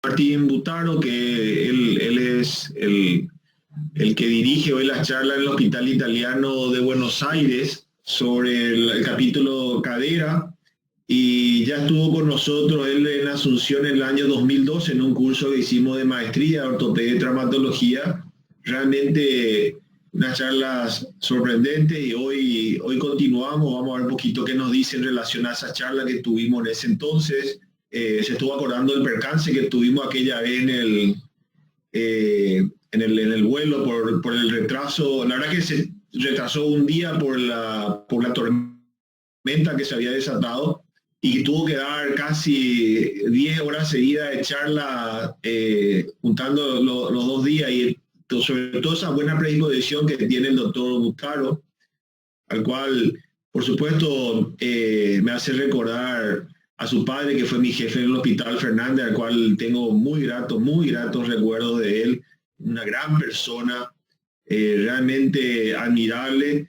Martín Butaro, que él es el que dirige hoy las charlas en el Hospital Italiano de Buenos Aires sobre el capítulo cadera, y ya estuvo con nosotros él en Asunción en el año 2012 en un curso que hicimos de maestría de ortopedia y traumatología. Realmente unas charlas sorprendentes, y hoy continuamos. Vamos a ver un poquito qué nos dice en relación a esa charla que tuvimos en ese entonces. Se estuvo acordando del percance que tuvimos aquella vez en el vuelo por el retraso. La verdad que se retrasó un día por la tormenta que se había desatado, y que tuvo que dar casi 10 horas seguidas de charla, juntando los 2 días, y sobre todo esa buena predisposición que tiene el doctor Butaro, al cual, por supuesto, me hace recordar a su padre, que fue mi jefe en el Hospital Fernández, al cual tengo muy gratos recuerdos de él. Una gran persona, realmente admirable.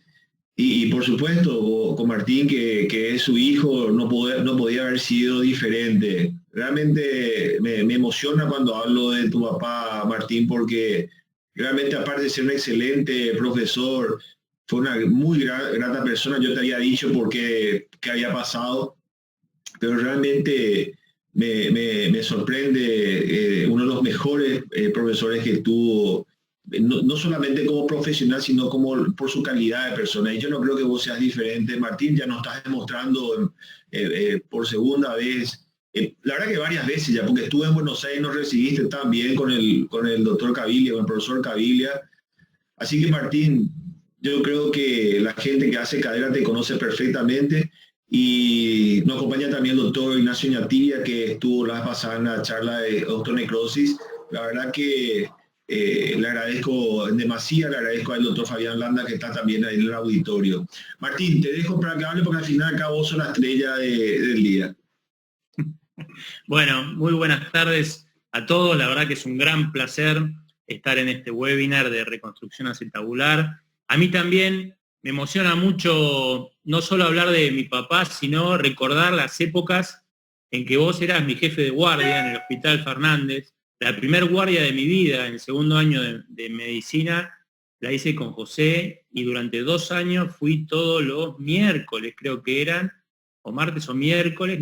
Y por supuesto, con Martín, que es su hijo, no podía haber sido diferente. Realmente me emociona cuando hablo de tu papá, Martín, porque realmente, aparte de ser un excelente profesor, fue una muy grata persona. Yo te había dicho por qué había pasado, pero realmente me sorprende, uno de los mejores profesores que tuvo, no solamente como profesional, sino como por su calidad de persona. Y yo no creo que vos seas diferente, Martín. Ya nos estás demostrando por segunda vez, la verdad que varias veces ya, porque estuve en Buenos Aires, nos recibiste también con el doctor Caviglia, con el profesor Caviglia. Así que, Martín, yo creo que la gente que hace cadera te conoce perfectamente, y nos acompaña también el doctor Ignacio Ñatilla, que estuvo la vez pasada en la charla de osteonecrosis. La verdad que le agradezco en demasía, le agradezco al doctor Fabián Landa, que está también ahí en el auditorio. Martín, te dejo para que hable, porque al final acá vos sos la estrella del día. Bueno, muy buenas tardes a todos. La verdad que es un gran placer estar en este webinar de reconstrucción acetabular. A mí también me emociona mucho no solo hablar de mi papá, sino recordar las épocas en que vos eras mi jefe de guardia en el Hospital Fernández. La primer guardia de mi vida, en el segundo año de medicina, la hice con José, y durante 2 años fui todos los miércoles, creo que eran, o martes o miércoles,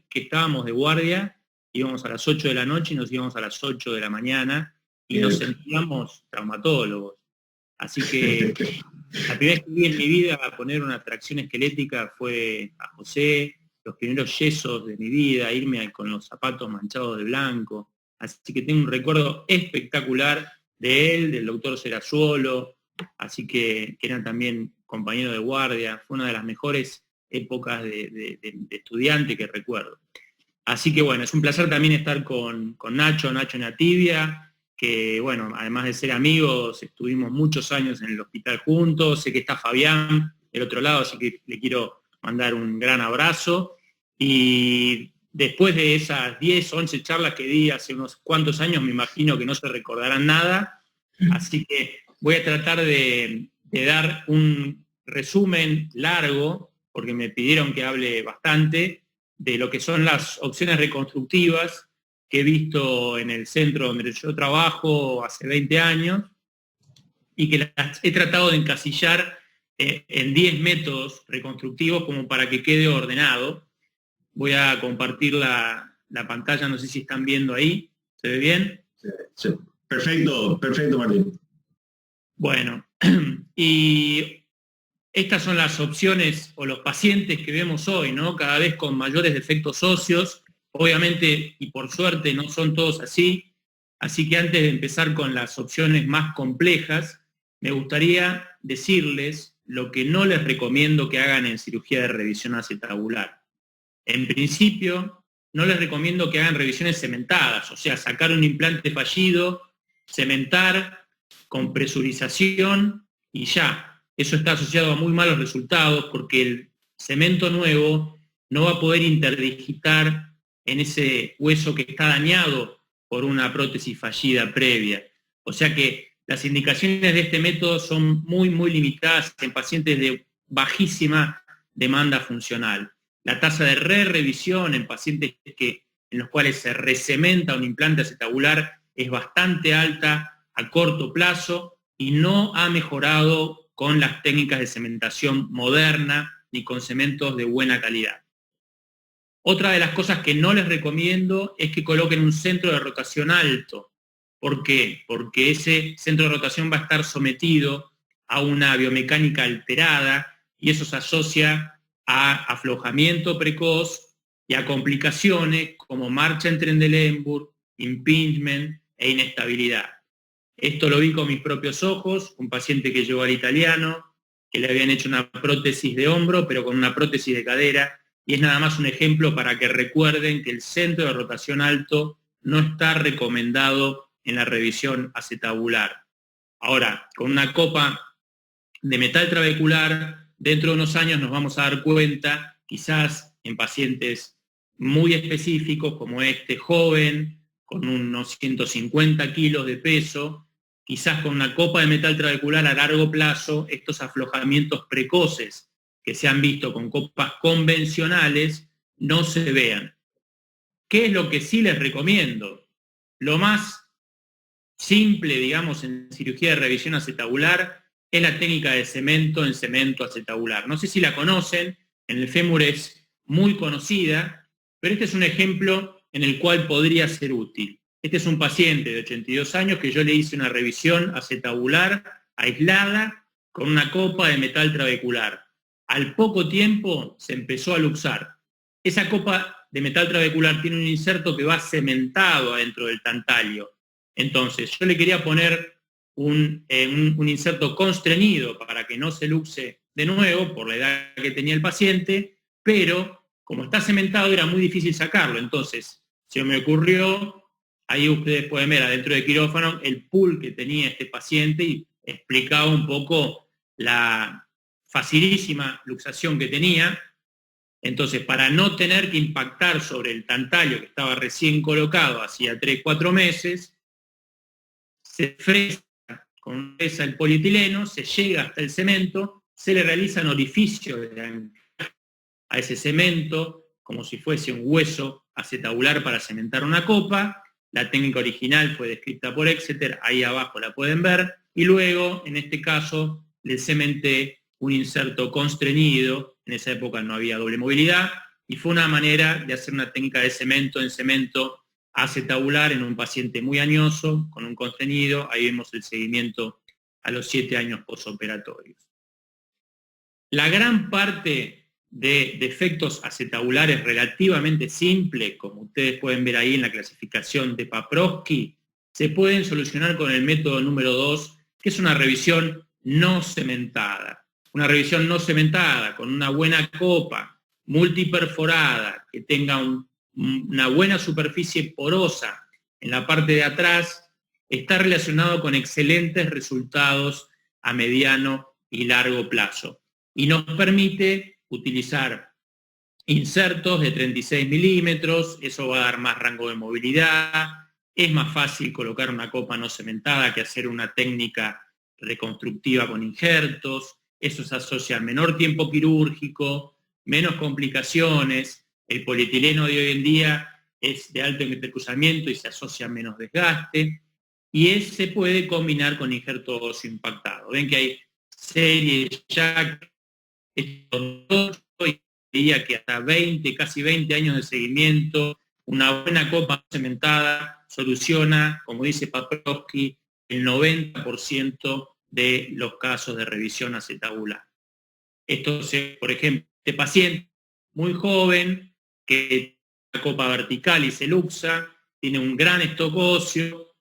que estábamos de guardia. Íbamos a las 8 de la noche y nos íbamos a las 8 de la mañana, y nos sentíamos traumatólogos. Así que la primera vez que vi en mi vida poner una tracción esquelética fue a José, los primeros yesos de mi vida, irme con los zapatos manchados de blanco. Así que tengo un recuerdo espectacular de él, del doctor Serazuolo, así que eran también compañeros de guardia. Fue una de las mejores épocas de estudiante que recuerdo. Así que bueno, es un placer también estar con Nacho Ñatilla, que bueno, además de ser amigos, estuvimos muchos años en el hospital juntos. Sé que está Fabián del otro lado, así que le quiero mandar un gran abrazo. Y después de esas 10, 11 charlas que di hace unos cuantos años, me imagino que no se recordarán nada, así que voy a tratar de dar un resumen largo, porque me pidieron que hable bastante, de lo que son las opciones reconstructivas que he visto en el centro donde yo trabajo hace 20 años, y que las he tratado de encasillar en 10 métodos reconstructivos como para que quede ordenado. Voy a compartir la pantalla, no sé si están viendo ahí. ¿Se ve bien? Sí. Perfecto, Martín. Bueno, y estas son las opciones o los pacientes que vemos hoy, ¿no? Cada vez con mayores defectos óseos. Obviamente, y por suerte, no son todos así. Así que antes de empezar con las opciones más complejas, me gustaría decirles lo que no les recomiendo que hagan en cirugía de revisión acetabular. En principio, no les recomiendo que hagan revisiones cementadas, o sea, sacar un implante fallido, cementar con presurización y ya. Eso está asociado a muy malos resultados, porque el cemento nuevo no va a poder interdigitar en ese hueso que está dañado por una prótesis fallida previa. O sea que las indicaciones de este método son muy, muy limitadas en pacientes de bajísima demanda funcional. La tasa de re-revisión en pacientes que en los cuales se recementa un implante acetabular es bastante alta a corto plazo y no ha mejorado con las técnicas de cementación moderna ni con cementos de buena calidad. Otra de las cosas que no les recomiendo es que coloquen un centro de rotación alto. ¿Por qué? Porque ese centro de rotación va a estar sometido a una biomecánica alterada y eso se asocia a aflojamiento precoz y a complicaciones como marcha en Trendelenburg, impingement e inestabilidad. Esto lo vi con mis propios ojos, un paciente que llegó al italiano, que le habían hecho una prótesis de hombro, pero con una prótesis de cadera, y es nada más un ejemplo para que recuerden que el centro de rotación alto no está recomendado en la revisión acetabular. Ahora, con una copa de metal trabecular, dentro de unos años nos vamos a dar cuenta, quizás en pacientes muy específicos como este joven, con unos 150 kilos de peso, quizás con una copa de metal trabecular a largo plazo, estos aflojamientos precoces que se han visto con copas convencionales no se vean. ¿Qué es lo que sí les recomiendo? Lo más simple, digamos, en cirugía de revisión acetabular es la técnica de cemento en cemento acetabular. No sé si la conocen, en el fémur es muy conocida, pero este es un ejemplo en el cual podría ser útil. Este es un paciente de 82 años que yo le hice una revisión acetabular aislada con una copa de metal trabecular. Al poco tiempo se empezó a luxar. Esa copa de metal trabecular tiene un inserto que va cementado adentro del tantalio. Entonces, yo le quería poner un inserto constreñido para que no se luxe de nuevo por la edad que tenía el paciente, pero como está cementado era muy difícil sacarlo. Entonces, se me ocurrió, ahí ustedes pueden ver adentro del quirófano, el pool que tenía este paciente y explicaba un poco la facilísima luxación que tenía. Entonces, para no tener que impactar sobre el tantalio que estaba recién colocado hacía 3-4 meses, se fresa con fresa el polietileno, se llega hasta el cemento, se le realizan orificios a ese cemento, como si fuese un hueso acetabular para cementar una copa. La técnica original fue descrita por Exeter, ahí abajo la pueden ver, y luego, en este caso, le cementé un inserto constreñido, en esa época no había doble movilidad, y fue una manera de hacer una técnica de cemento en cemento acetabular en un paciente muy añoso, con un constreñido. Ahí vemos el seguimiento a los 7 años posoperatorios. La gran parte de defectos acetabulares relativamente simples, como ustedes pueden ver ahí en la clasificación de Paprosky, se pueden solucionar con el método número 2, que es una revisión no cementada. Una revisión no cementada con una buena copa multiperforada, que tenga una buena superficie porosa en la parte de atrás, está relacionado con excelentes resultados a mediano y largo plazo. Y nos permite utilizar insertos de 36 milímetros, eso va a dar más rango de movilidad, es más fácil colocar una copa no cementada que hacer una técnica reconstructiva con injertos, eso se asocia a menor tiempo quirúrgico, menos complicaciones, el polietileno de hoy en día es de alto intercruzamiento y se asocia a menos desgaste, y se puede combinar con injerto óseo impactado. Ven que hay series ya y diría que hasta 20, casi 20 años de seguimiento, una buena copa cementada soluciona, como dice Paprosky, el 90% de los casos de revisión acetabular. Entonces, por ejemplo, este paciente muy joven, que tiene una copa vertical y se luxa, tiene un gran stock óseo,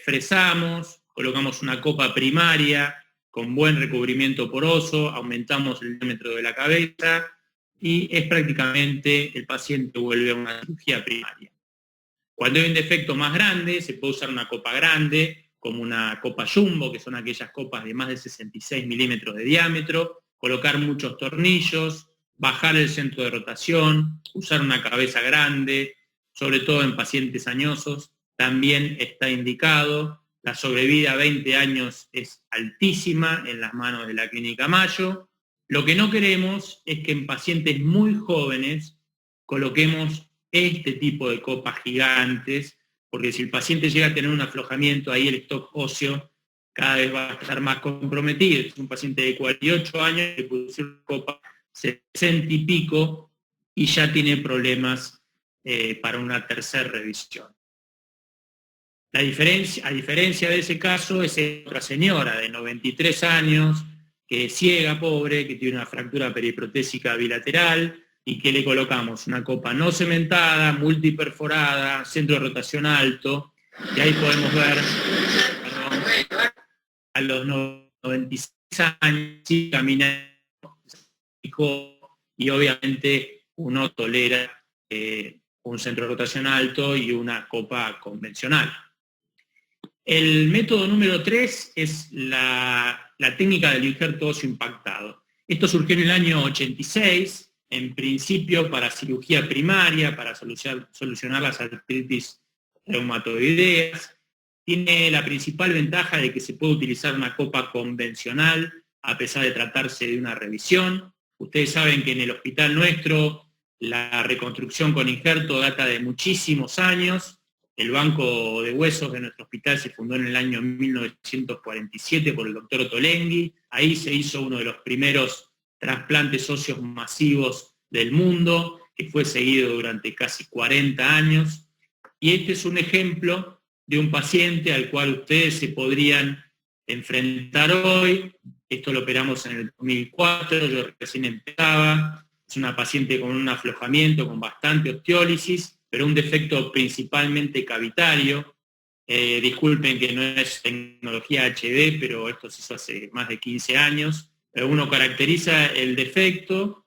fresamos, colocamos una copa primaria con buen recubrimiento poroso, aumentamos el diámetro de la cabeza y es prácticamente el paciente vuelve a una cirugía primaria. Cuando hay un defecto más grande, se puede usar una copa grande, como una copa jumbo, que son aquellas copas de más de 66 milímetros de diámetro, colocar muchos tornillos, bajar el centro de rotación, usar una cabeza grande, sobre todo en pacientes añosos, también está indicado. La sobrevida a 20 años es altísima en las manos de la Clínica Mayo. Lo que no queremos es que en pacientes muy jóvenes coloquemos este tipo de copas gigantes, porque si el paciente llega a tener un aflojamiento, ahí el stock óseo cada vez va a estar más comprometido. Es un paciente de 48 años que pusieron copa 60 y pico y ya tiene problemas para una tercera revisión. A diferencia de ese caso, es otra señora de 93 años, que es ciega, pobre, que tiene una fractura periprotésica bilateral y que le colocamos una copa no cementada, multiperforada, centro de rotación alto, y ahí podemos ver, a los 96 años, sí, caminando, y obviamente uno tolera un centro de rotación alto y una copa convencional. El método número 3 es la técnica del injerto óseo impactado. Esto surgió en el año 86, en principio para cirugía primaria, para solucionar las artritis reumatoideas. Tiene la principal ventaja de que se puede utilizar una copa convencional a pesar de tratarse de una revisión. Ustedes saben que en el hospital nuestro la reconstrucción con injerto data de muchísimos años. El banco de huesos de nuestro hospital se fundó en el año 1947 por el doctor Tolenghi. Ahí se hizo uno de los primeros trasplantes óseos masivos del mundo, que fue seguido durante casi 40 años. Y este es un ejemplo de un paciente al cual ustedes se podrían enfrentar hoy. Esto lo operamos en el 2004, yo recién empezaba. Es una paciente con un aflojamiento, con bastante osteólisis, pero un defecto principalmente cavitario. Disculpen que no es tecnología HD, pero esto se hizo hace más de 15 años. Uno caracteriza el defecto.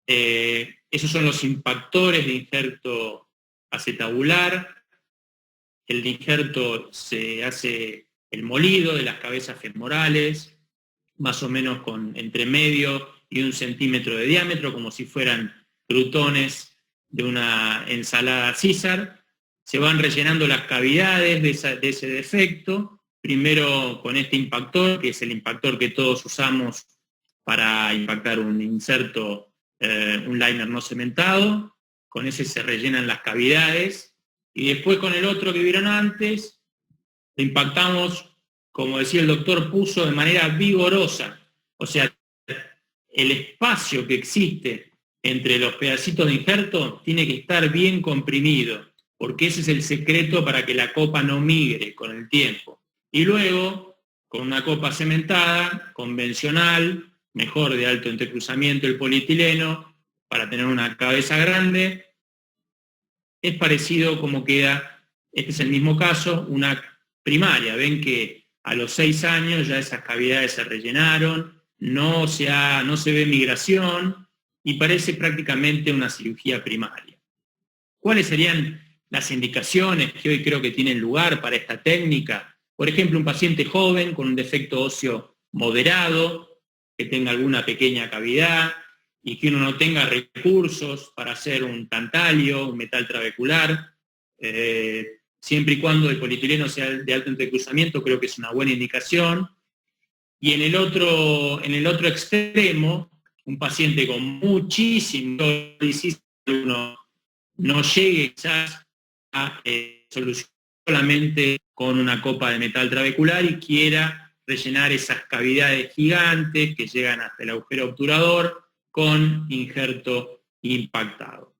Esos son los impactores de injerto acetabular. El injerto se hace el molido de las cabezas femorales, más o menos con entre medio y 1 centímetro de diámetro, como si fueran crutones de una ensalada César. Se van rellenando las cavidades de ese defecto, primero con este impactor, que es el impactor que todos usamos para impactar un inserto, un liner no cementado. Con ese se rellenan las cavidades, y después con el otro que vieron antes, lo impactamos, como decía el doctor Puso, de manera vigorosa. O sea, el espacio que existe entre los pedacitos de injerto tiene que estar bien comprimido, porque ese es el secreto para que la copa no migre con el tiempo. Y luego, con una copa cementada, convencional, mejor de alto entrecruzamiento el polietileno, para tener una cabeza grande, es parecido como queda, este es el mismo caso, una primaria. Ven que a los 6 años ya esas cavidades se rellenaron, no se ve migración, y parece prácticamente una cirugía primaria. ¿Cuáles serían las indicaciones que hoy creo que tienen lugar para esta técnica? Por ejemplo, un paciente joven con un defecto óseo moderado, que tenga alguna pequeña cavidad y que uno no tenga recursos para hacer un tantalio, un metal trabecular, siempre y cuando el polietileno sea de alto entrecruzamiento, creo que es una buena indicación. Y en el otro extremo, un paciente con muchísimo osteólisis, uno no llegue quizás a solucionar solamente con una copa de metal trabecular y quiera rellenar esas cavidades gigantes que llegan hasta el agujero obturador con injerto impactado.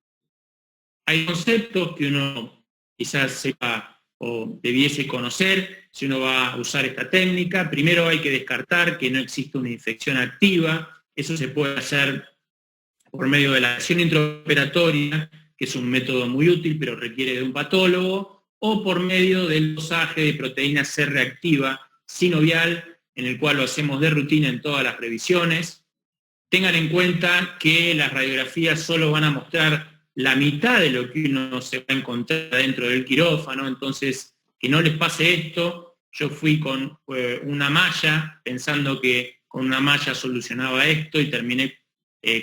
Hay conceptos que uno quizás sepa o debiese conocer si uno va a usar esta técnica. Primero hay que descartar que no existe una infección activa. Eso se puede hacer por medio de la acción intraoperatoria, que es un método muy útil, pero requiere de un patólogo, o por medio del dosaje de proteína C reactiva sinovial, en el cual lo hacemos de rutina en todas las revisiones. Tengan en cuenta que las radiografías solo van a mostrar la mitad de lo que uno se va a encontrar dentro del quirófano, entonces que no les pase esto. Yo fui con una malla, pensando que con una malla solucionaba esto, y terminé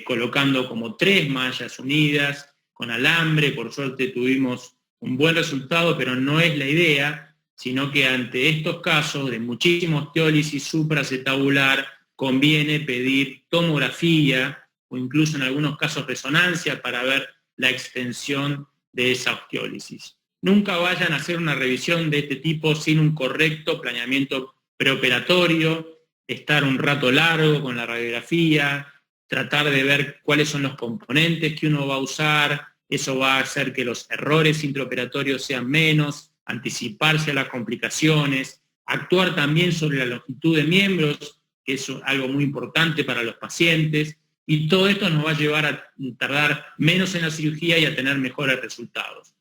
colocando como 3 mallas unidas, con alambre. Por suerte tuvimos un buen resultado, pero no es la idea, sino que ante estos casos de muchísima osteólisis supraacetabular, conviene pedir tomografía o incluso en algunos casos resonancia para ver la extensión de esa osteólisis. Nunca vayan a hacer una revisión de este tipo sin un correcto planeamiento preoperatorio, estar un rato largo con la radiografía, tratar de ver cuáles son los componentes que uno va a usar. Eso va a hacer que los errores intraoperatorios sean menos, anticiparse a las complicaciones, actuar también sobre la longitud de miembros, que es algo muy importante para los pacientes, y todo esto nos va a llevar a tardar menos en la cirugía y a tener mejores resultados.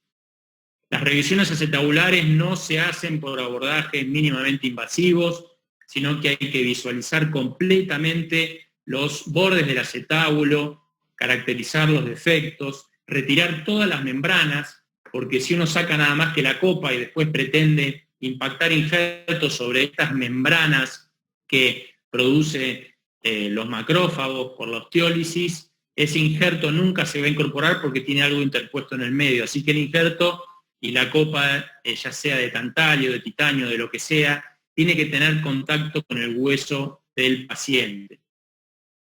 Las revisiones acetabulares no se hacen por abordajes mínimamente invasivos, sino que hay que visualizar completamente los bordes del acetábulo, caracterizar los defectos, retirar todas las membranas, porque si uno saca nada más que la copa y después pretende impactar injertos sobre estas membranas que produce los macrófagos por la osteólisis, ese injerto nunca se va a incorporar porque tiene algo interpuesto en el medio. Así que el injerto y la copa, ya sea de tantalio, de titanio, de lo que sea, tiene que tener contacto con el hueso del paciente.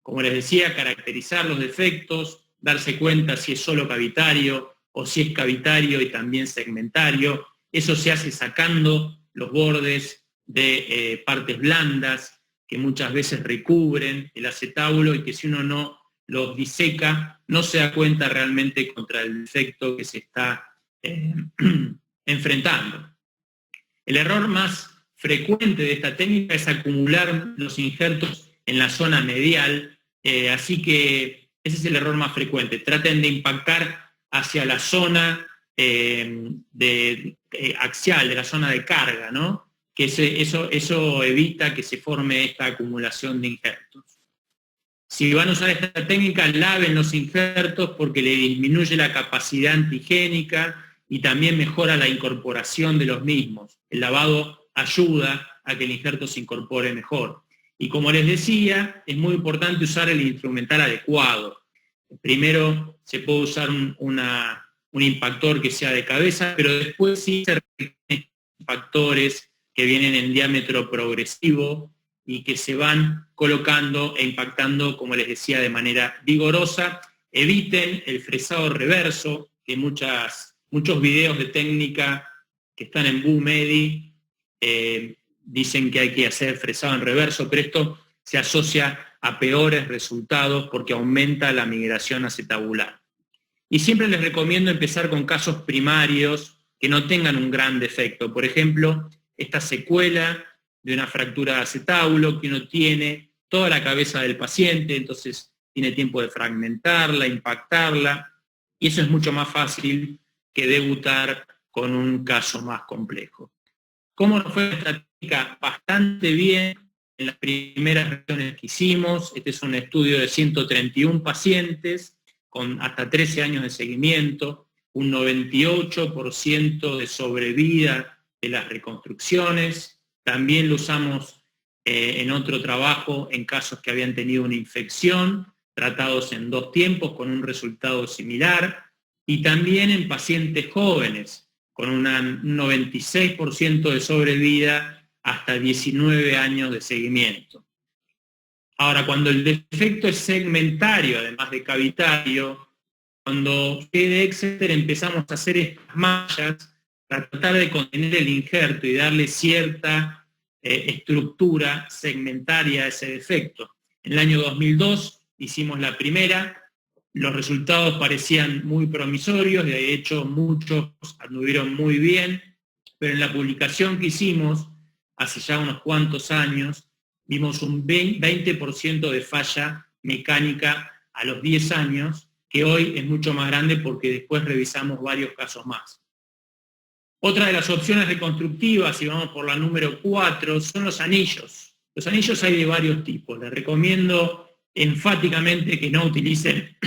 Como les decía, caracterizar los defectos, darse cuenta si es solo cavitario o si es cavitario y también segmentario. Eso se hace sacando los bordes de partes blandas que muchas veces recubren el acetábulo y que si uno no los diseca, no se da cuenta realmente contra el defecto que se está enfrentando. El error más frecuente de esta técnica es acumular los injertos en la zona medial, así que ese es el error más frecuente. Traten de impactar hacia la zona axial, de la zona de carga, ¿no? Que eso evita que se forme esta acumulación de injertos. Si van a usar esta técnica, laven los injertos porque le disminuye la capacidad antigénica y también mejora la incorporación de los mismos. El lavado ayuda a que el injerto se incorpore mejor. Y como les decía, es muy importante usar el instrumental adecuado. Primero se puede usar un impactor que sea de cabeza, pero después sí se requieren impactores que vienen en diámetro progresivo y que se van colocando e impactando, como les decía, de manera vigorosa. Eviten el fresado reverso, que muchos videos de técnica que están en BUMEDI dicen que hay que hacer fresado en reverso, pero esto se asocia a peores resultados porque aumenta la migración acetabular. Y siempre les recomiendo empezar con casos primarios que no tengan un gran defecto. Por ejemplo, esta secuela de una fractura de acetábulo que uno tiene toda la cabeza del paciente, entonces tiene tiempo de fragmentarla, impactarla, y eso es mucho más fácil que debutar con un caso más complejo. ¿Cómo nos fue esta técnica? Bastante bien en las primeras revisiones que hicimos. Este es un estudio de 131 pacientes con hasta 13 años de seguimiento, un 98% de sobrevida de las reconstrucciones. También lo usamos en otro trabajo en casos que habían tenido una infección, tratados en 2 tiempos con un resultado similar, y también en pacientes jóvenes, con un 96% de sobrevida hasta 19 años de seguimiento. Ahora, cuando el defecto es segmentario, además de cavitario, cuando de Exeter empezamos a hacer estas mallas para tratar de contener el injerto y darle cierta estructura segmentaria a ese defecto. En el año 2002 hicimos la primera, los resultados parecían muy promisorios, de hecho muchos anduvieron muy bien, pero en la publicación que hicimos hace ya unos cuantos años, vimos un 20% de falla mecánica a los 10 años, que hoy es mucho más grande porque después revisamos varios casos más. Otra de las opciones reconstructivas, si vamos por la número 4, son los anillos. Los anillos hay de varios tipos. Les recomiendo enfáticamente que no utilicen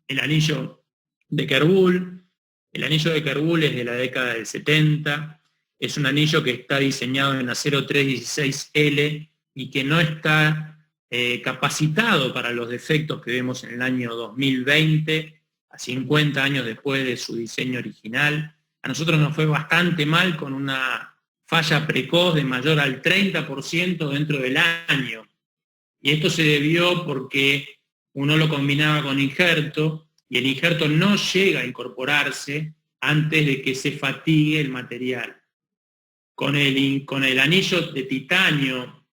el anillo de Kerbuhl. El anillo de Kerbuhl es de la década del 70. Es un anillo que está diseñado en acero 316L y que no está capacitado para los defectos que vemos en el año 2020, a 50 años después de su diseño original. A nosotros nos fue bastante mal con una falla precoz de mayor al 30% dentro del año. Y esto se debió porque uno lo combinaba con injerto y el injerto no llega a incorporarse antes de que se fatigue el material. Con el anillo de titanio,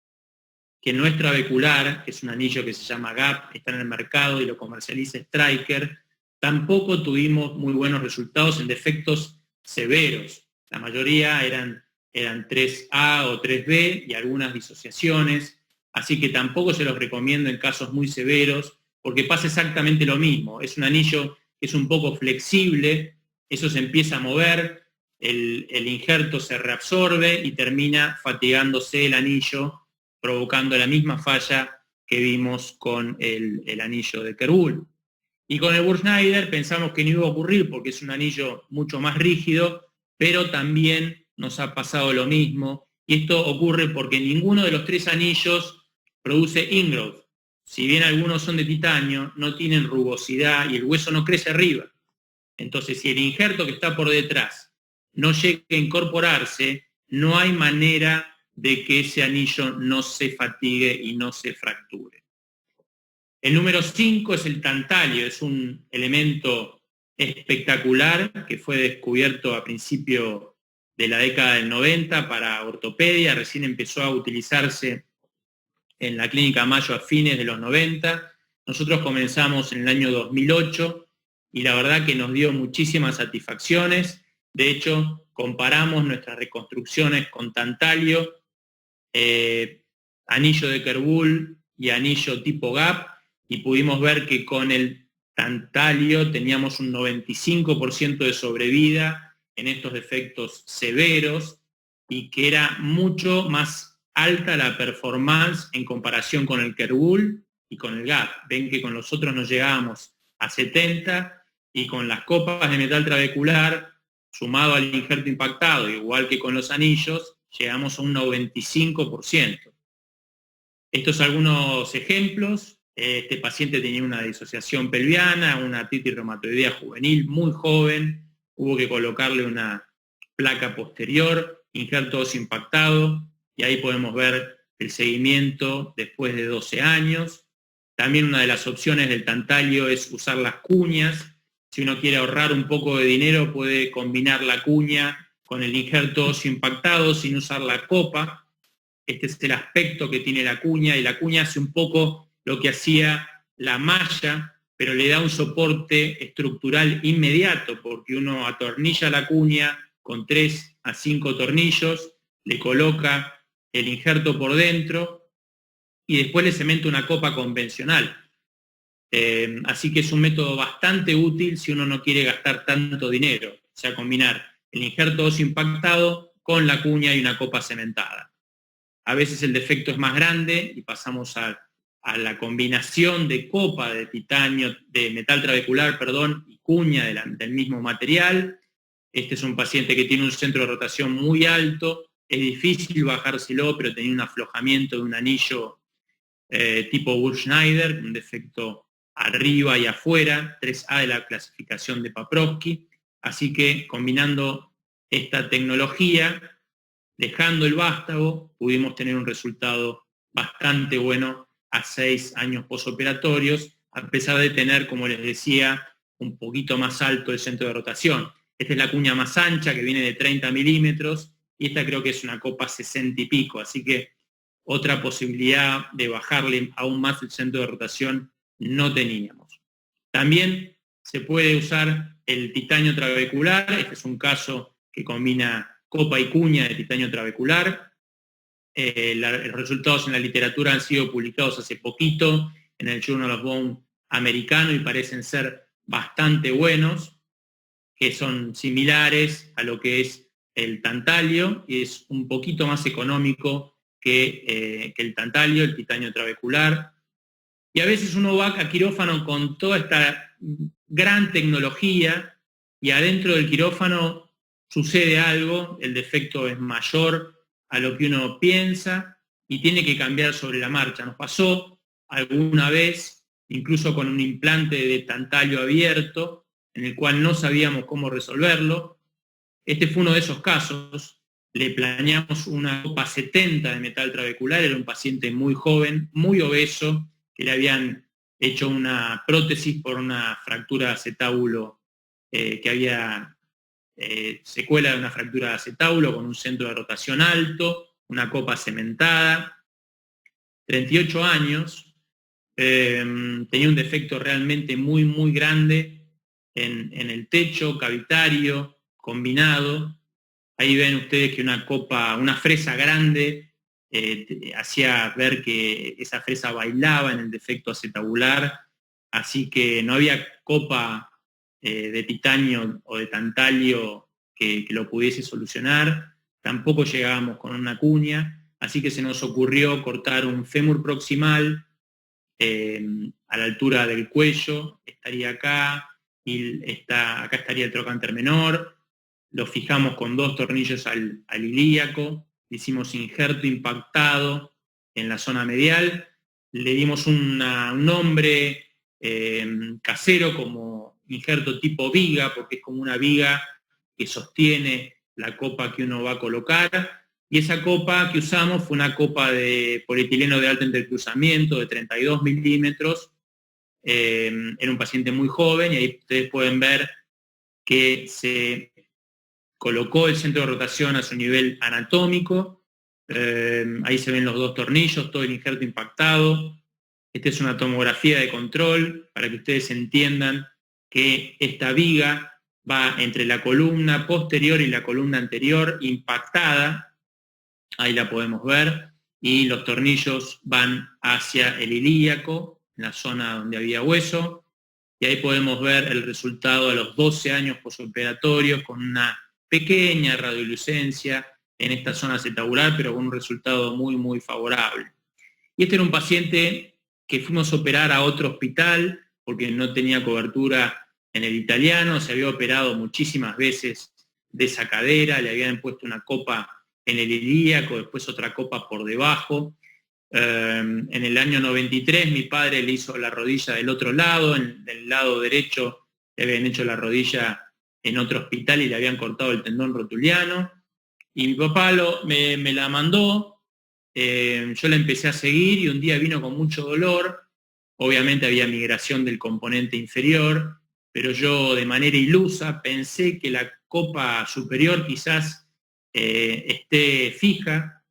que no es trabecular, que es un anillo que se llama GAP, está en el mercado y lo comercializa Stryker, tampoco tuvimos muy buenos resultados en defectos severos. La mayoría eran 3A o 3B y algunas disociaciones, así que tampoco se los recomiendo en casos muy severos, porque pasa exactamente lo mismo. Es un anillo que es un poco flexible, eso se empieza a mover, el injerto se reabsorbe y termina fatigándose el anillo, provocando la misma falla que vimos con el anillo de Kerbuhl. Y con el Burr Schneider pensamos que no iba a ocurrir porque es un anillo mucho más rígido, pero también nos ha pasado lo mismo. Y esto ocurre porque ninguno de los 3 anillos produce ingrowth. Si bien algunos son de titanio, no tienen rugosidad y el hueso no crece arriba. Entonces, si el injerto que está por detrás no llega a incorporarse, no hay manera de que ese anillo no se fatigue y no se fracture. El número 5 es el tantalio, es un elemento espectacular que fue descubierto a principio de la década del 90 para ortopedia, recién empezó a utilizarse en la Clínica Mayo a fines de los 90. Nosotros comenzamos en el año 2008 y la verdad que nos dio muchísimas satisfacciones. De hecho, comparamos nuestras reconstrucciones con tantalio, anillo de Kerbuhl y anillo tipo GAP, y pudimos ver que con el tantalio teníamos un 95% de sobrevida en estos defectos severos y que era mucho más alta la performance en comparación con el Kerbuhl y con el GAP. Ven que con los otros nos llegábamos a 70 y con las copas de metal trabecular, sumado al injerto impactado, igual que con los anillos, llegamos a un 95%. Estos son algunos ejemplos. Este paciente tenía una disociación pelviana, una artritis reumatoidea juvenil muy joven, hubo que colocarle una placa posterior, injerto óseo impactado, y ahí podemos ver el seguimiento después de 12 años. También una de las opciones del tantalio es usar las cuñas. Si uno quiere ahorrar un poco de dinero, puede combinar la cuña con el injerto óseo impactado sin usar la copa. Este es el aspecto que tiene la cuña, y la cuña hace un poco lo que hacía la malla, pero le da un soporte estructural inmediato, porque uno atornilla la cuña con 3 a 5 tornillos, le coloca el injerto por dentro y después le cementa una copa convencional. Así que es un método bastante útil si uno no quiere gastar tanto dinero, o sea, combinar el injerto óseo impactado con la cuña y una copa cementada. A veces el defecto es más grande y pasamos a la combinación de copa de titanio, de metal trabecular, y cuña del mismo material. Este es un paciente que tiene un centro de rotación muy alto, es difícil bajárselo, pero tenía un aflojamiento de un anillo tipo Burr Schneider, un defecto arriba y afuera, 3A de la clasificación de Paprocki. Así que combinando esta tecnología, dejando el vástago, pudimos tener un resultado bastante bueno a 6 años posoperatorios, a pesar de tener, como les decía, un poquito más alto el centro de rotación. Esta es la cuña más ancha, que viene de 30 milímetros, y esta creo que es una copa 60 y pico, así que otra posibilidad de bajarle aún más el centro de rotación no teníamos. También se puede usar el titanio trabecular. Este es un caso que combina copa y cuña de titanio trabecular. Los resultados en la literatura han sido publicados hace poquito en el Journal of Bone americano y parecen ser bastante buenos, que son similares a lo que es el tantalio, y es un poquito más económico que el tantalio, el titanio trabecular. Y a veces uno va a quirófano con toda esta gran tecnología y adentro del quirófano sucede algo, el defecto es mayor a lo que uno piensa y tiene que cambiar sobre la marcha. Nos pasó alguna vez, incluso con un implante de tantalio abierto, en el cual no sabíamos cómo resolverlo. Este fue uno de esos casos. Le planeamos una copa 70 de metal trabecular, era un paciente muy joven, muy obeso, que le habían hecho una prótesis por una fractura acetábulo que había secuela de una fractura de acetábulo con un centro de rotación alto, una copa cementada, 38 años, tenía un defecto realmente muy, muy grande en el techo cavitario, combinado. Ahí ven ustedes que una fresa grande, hacía ver que esa fresa bailaba en el defecto acetabular, así que no había copa de titanio o de tantalio que lo pudiese solucionar. Tampoco llegábamos con una cuña, así que se nos ocurrió cortar un fémur proximal a la altura del cuello, estaría acá, y acá estaría el trocánter menor. Lo fijamos con 2 tornillos al ilíaco, hicimos injerto impactado en la zona medial, le dimos un nombre casero como injerto tipo viga, porque es como una viga que sostiene la copa que uno va a colocar, y esa copa que usamos fue una copa de polietileno de alto intercruzamiento de 32 milímetros, era un paciente muy joven, y ahí ustedes pueden ver que se colocó el centro de rotación a su nivel anatómico, ahí se ven los 2 tornillos, todo el injerto impactado. Esta es una tomografía de control para que ustedes entiendan que esta viga va entre la columna posterior y la columna anterior impactada, ahí la podemos ver, y los tornillos van hacia el ilíaco, en la zona donde había hueso, y ahí podemos ver el resultado a los 12 años posoperatorios con una pequeña radiolucencia en esta zona acetabular, pero con un resultado muy, muy favorable. Y este era un paciente que fuimos a operar a otro hospital porque no tenía cobertura en el italiano, se había operado muchísimas veces de esa cadera, le habían puesto una copa en el ilíaco, después otra copa por debajo. En el año 93 mi padre le hizo la rodilla del otro lado, en el lado derecho le habían hecho la rodilla en otro hospital y le habían cortado el tendón rotuliano, y mi papá me la mandó, yo la empecé a seguir y un día vino con mucho dolor, obviamente había migración del componente inferior, pero yo de manera ilusa pensé que la copa superior quizás esté fija.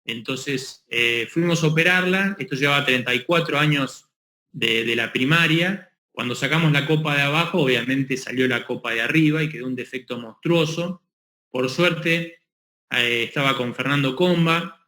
Entonces fuimos a operarla, esto llevaba 34 años de la primaria. Cuando sacamos la copa de abajo, obviamente salió la copa de arriba y quedó un defecto monstruoso. Por suerte estaba con Fernando Comba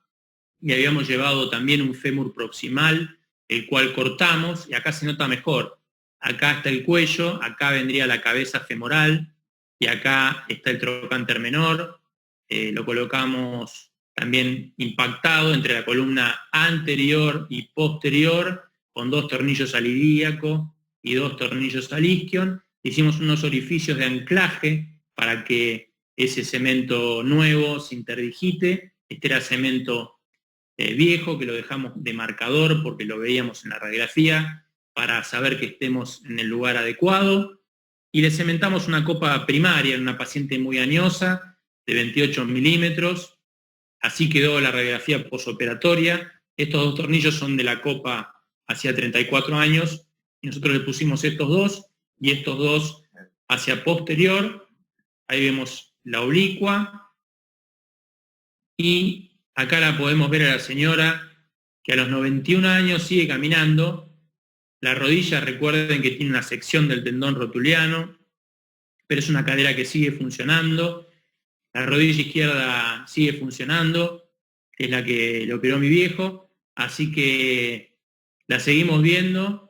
y habíamos llevado también un fémur proximal, el cual cortamos, y acá se nota mejor. Acá está el cuello, acá vendría la cabeza femoral, y acá está el trocánter menor. Lo colocamos también impactado entre la columna anterior y posterior, con 2 tornillos al ilíaco y 2 tornillos al isquion. Hicimos unos orificios de anclaje para que ese cemento nuevo se interdigite. Este era cemento viejo, que lo dejamos de marcador porque lo veíamos en la radiografía, para saber que estemos en el lugar adecuado. Y le cementamos una copa primaria en una paciente muy añosa, de 28 milímetros. Así quedó la radiografía posoperatoria. Estos 2 tornillos son de la copa hacia 34 años, y nosotros le pusimos estos 2 y estos 2 hacia posterior. Ahí vemos la oblicua, y acá la podemos ver a la señora que a los 91 años sigue caminando. La rodilla, recuerden que tiene una sección del tendón rotuliano, pero es una cadera que sigue funcionando. La rodilla izquierda sigue funcionando, que es la que le operó mi viejo, así que la seguimos viendo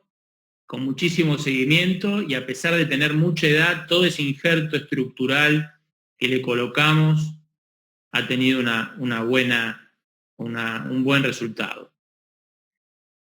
con muchísimo seguimiento, y a pesar de tener mucha edad, todo ese injerto estructural que le colocamos ha tenido un buen resultado.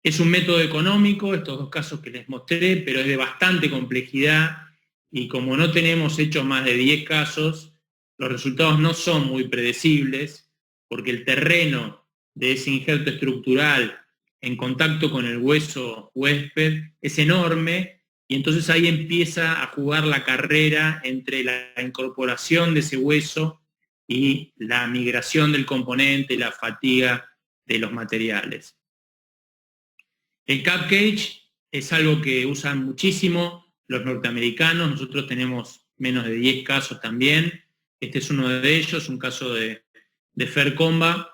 Es un método económico, estos 2 casos que les mostré, pero es de bastante complejidad, y como no tenemos hechos más de 10 casos, los resultados no son muy predecibles, porque el terreno de ese injerto estructural en contacto con el hueso huésped es enorme, y entonces ahí empieza a jugar la carrera entre la incorporación de ese hueso y la migración del componente, la fatiga de los materiales. El cap cage es algo que usan muchísimo los norteamericanos, nosotros tenemos menos de 10 casos también. Este es uno de ellos, un caso de Fercomba,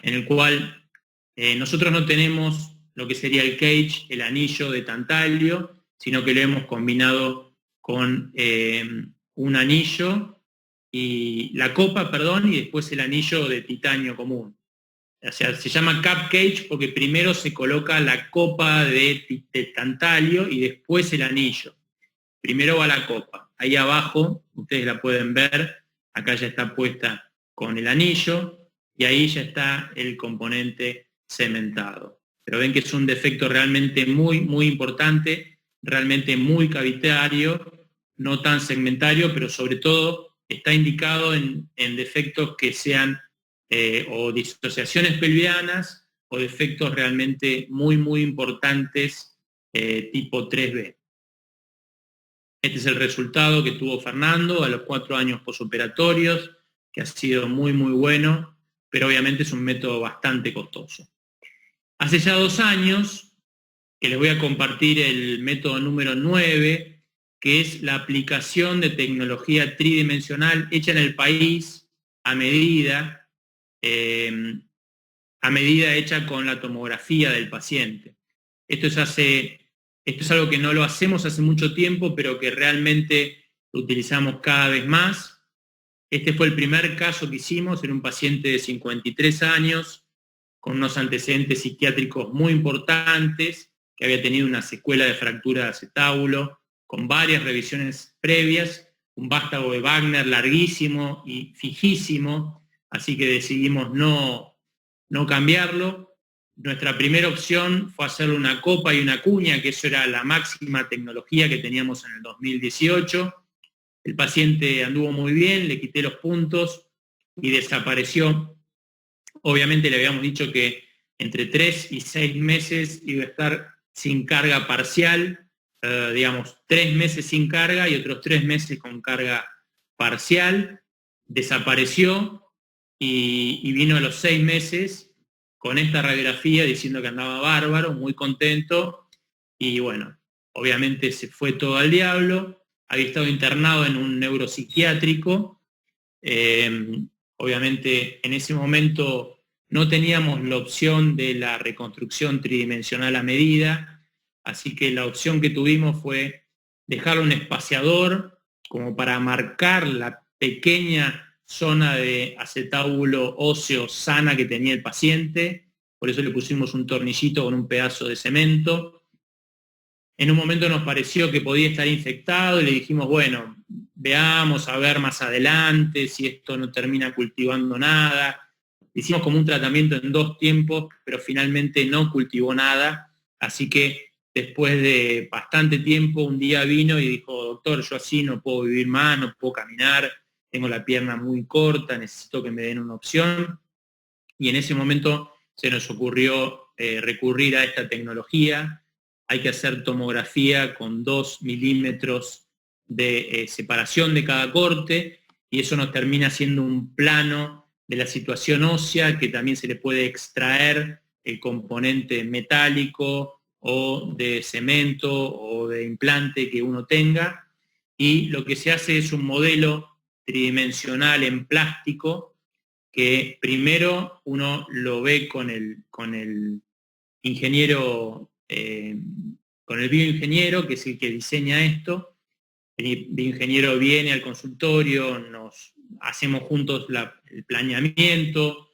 en el cual nosotros no tenemos lo que sería el cage, el anillo de tantalio, sino que lo hemos combinado con un anillo y la copa, perdón, y después el anillo de titanio común. O sea, se llama cap cage porque primero se coloca la copa de tantalio y después el anillo. Primero va la copa. Ahí abajo, ustedes la pueden ver, acá ya está puesta con el anillo y ahí ya está el componente cementado. Pero ven que es un defecto realmente muy, muy importante, realmente muy cavitario, no tan segmentario, pero sobre todo está indicado en defectos que sean o disociaciones pelvianas o defectos realmente muy, muy importantes tipo 3B. Este es el resultado que tuvo Fernando a los 4 años posoperatorios, que ha sido muy, muy bueno, pero obviamente es un método bastante costoso. Hace ya 2 años que les voy a compartir el método número 9, que es la aplicación de tecnología tridimensional hecha en el país a medida hecha con la tomografía del paciente. Esto es algo que no lo hacemos hace mucho tiempo, pero que realmente lo utilizamos cada vez más. Este fue el primer caso que hicimos en un paciente de 53 años, con unos antecedentes psiquiátricos muy importantes, que había tenido una secuela de fractura de acetábulo, con varias revisiones previas, un vástago de Wagner larguísimo y fijísimo, así que decidimos no cambiarlo. Nuestra primera opción fue hacerle una copa y una cuña, que eso era la máxima tecnología que teníamos en el 2018. El paciente anduvo muy bien, le quité los puntos y desapareció. Obviamente le habíamos dicho que entre 3 y 6 meses iba a estar sin carga parcial, 3 meses sin carga y otros 3 meses con carga parcial. Desapareció y vino a los 6 meses con esta radiografía diciendo que andaba bárbaro, muy contento, y bueno, obviamente se fue todo al diablo. Había estado internado en un neuropsiquiátrico. Obviamente en ese momento no teníamos la opción de la reconstrucción tridimensional a medida, así que la opción que tuvimos fue dejarle un espaciador como para marcar la pequeña zona de acetábulo óseo sana que tenía el paciente, por eso le pusimos un tornillito con un pedazo de cemento. En un momento nos pareció que podía estar infectado y le dijimos, bueno, veamos a ver más adelante si esto no termina cultivando nada. Hicimos como un tratamiento en 2 tiempos, pero finalmente no cultivó nada, así que después de bastante tiempo un día vino y dijo, doctor, yo así no puedo vivir más, no puedo caminar, tengo la pierna muy corta, necesito que me den una opción. Y en ese momento se nos ocurrió recurrir a esta tecnología. Hay que hacer tomografía con 2 milímetros de separación de cada corte y eso nos termina siendo un plano de la situación ósea, que también se le puede extraer el componente metálico o de cemento o de implante que uno tenga, y lo que se hace es un modelo tridimensional en plástico que primero uno lo ve con el ingeniero, con el bioingeniero, que es el que diseña esto. El bioingeniero viene al consultorio, nos hacemos juntos el planeamiento,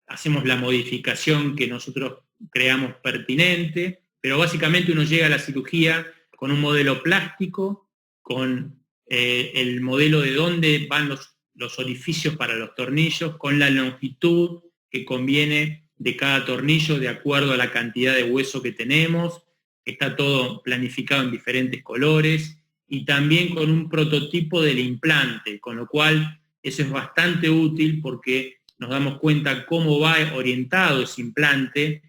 hacemos la modificación que nosotros creamos pertinente, pero básicamente uno llega a la cirugía con un modelo plástico, con el modelo de dónde van los orificios para los tornillos, con la longitud que conviene de cada tornillo de acuerdo a la cantidad de hueso que tenemos. Está todo planificado en diferentes colores y también con un prototipo del implante, con lo cual eso es bastante útil porque nos damos cuenta cómo va orientado ese implante,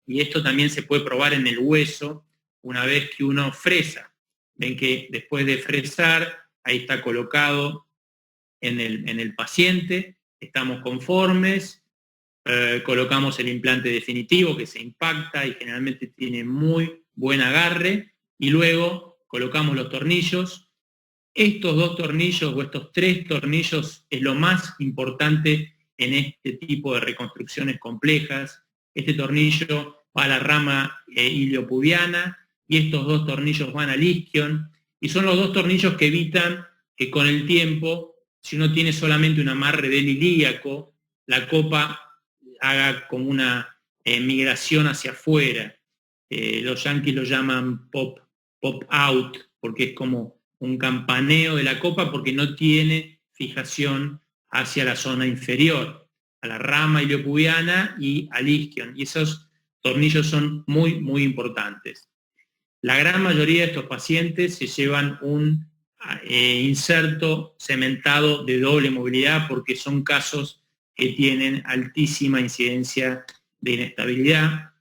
y esto también se puede probar en el hueso una vez que uno fresa. Ven que después de fresar, ahí está colocado en el paciente, estamos conformes, colocamos el implante definitivo que se impacta y generalmente tiene muy buen agarre, y luego colocamos los tornillos Estos 2 tornillos o estos 3 tornillos es lo más importante en este tipo de reconstrucciones complejas. Este tornillo va a la rama iliopubiana y estos 2 tornillos van al isquion, y son los 2 tornillos que evitan que con el tiempo, si uno tiene solamente un amarre del ilíaco, la copa haga como una migración hacia afuera. Los yanquis lo llaman pop out, porque es como un campaneo de la copa porque no tiene fijación hacia la zona inferior, a la rama iliopubiana y al isquion, y esos tornillos son muy, muy importantes. La gran mayoría de estos pacientes se llevan un inserto cementado de doble movilidad porque son casos que tienen altísima incidencia de inestabilidad,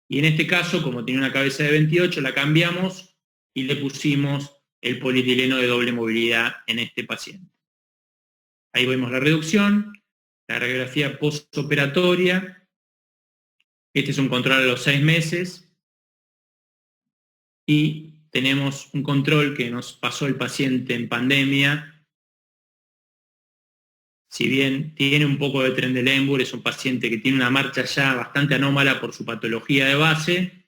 y en este caso, como tenía una cabeza de 28, la cambiamos y le pusimos el polietileno de doble movilidad en este paciente. Ahí vemos la reducción, la radiografía postoperatoria. Este es un control a los 6 meses. Y tenemos un control que nos pasó el paciente en pandemia. Si bien tiene un poco de Trendelenburg, es un paciente que tiene una marcha ya bastante anómala por su patología de base,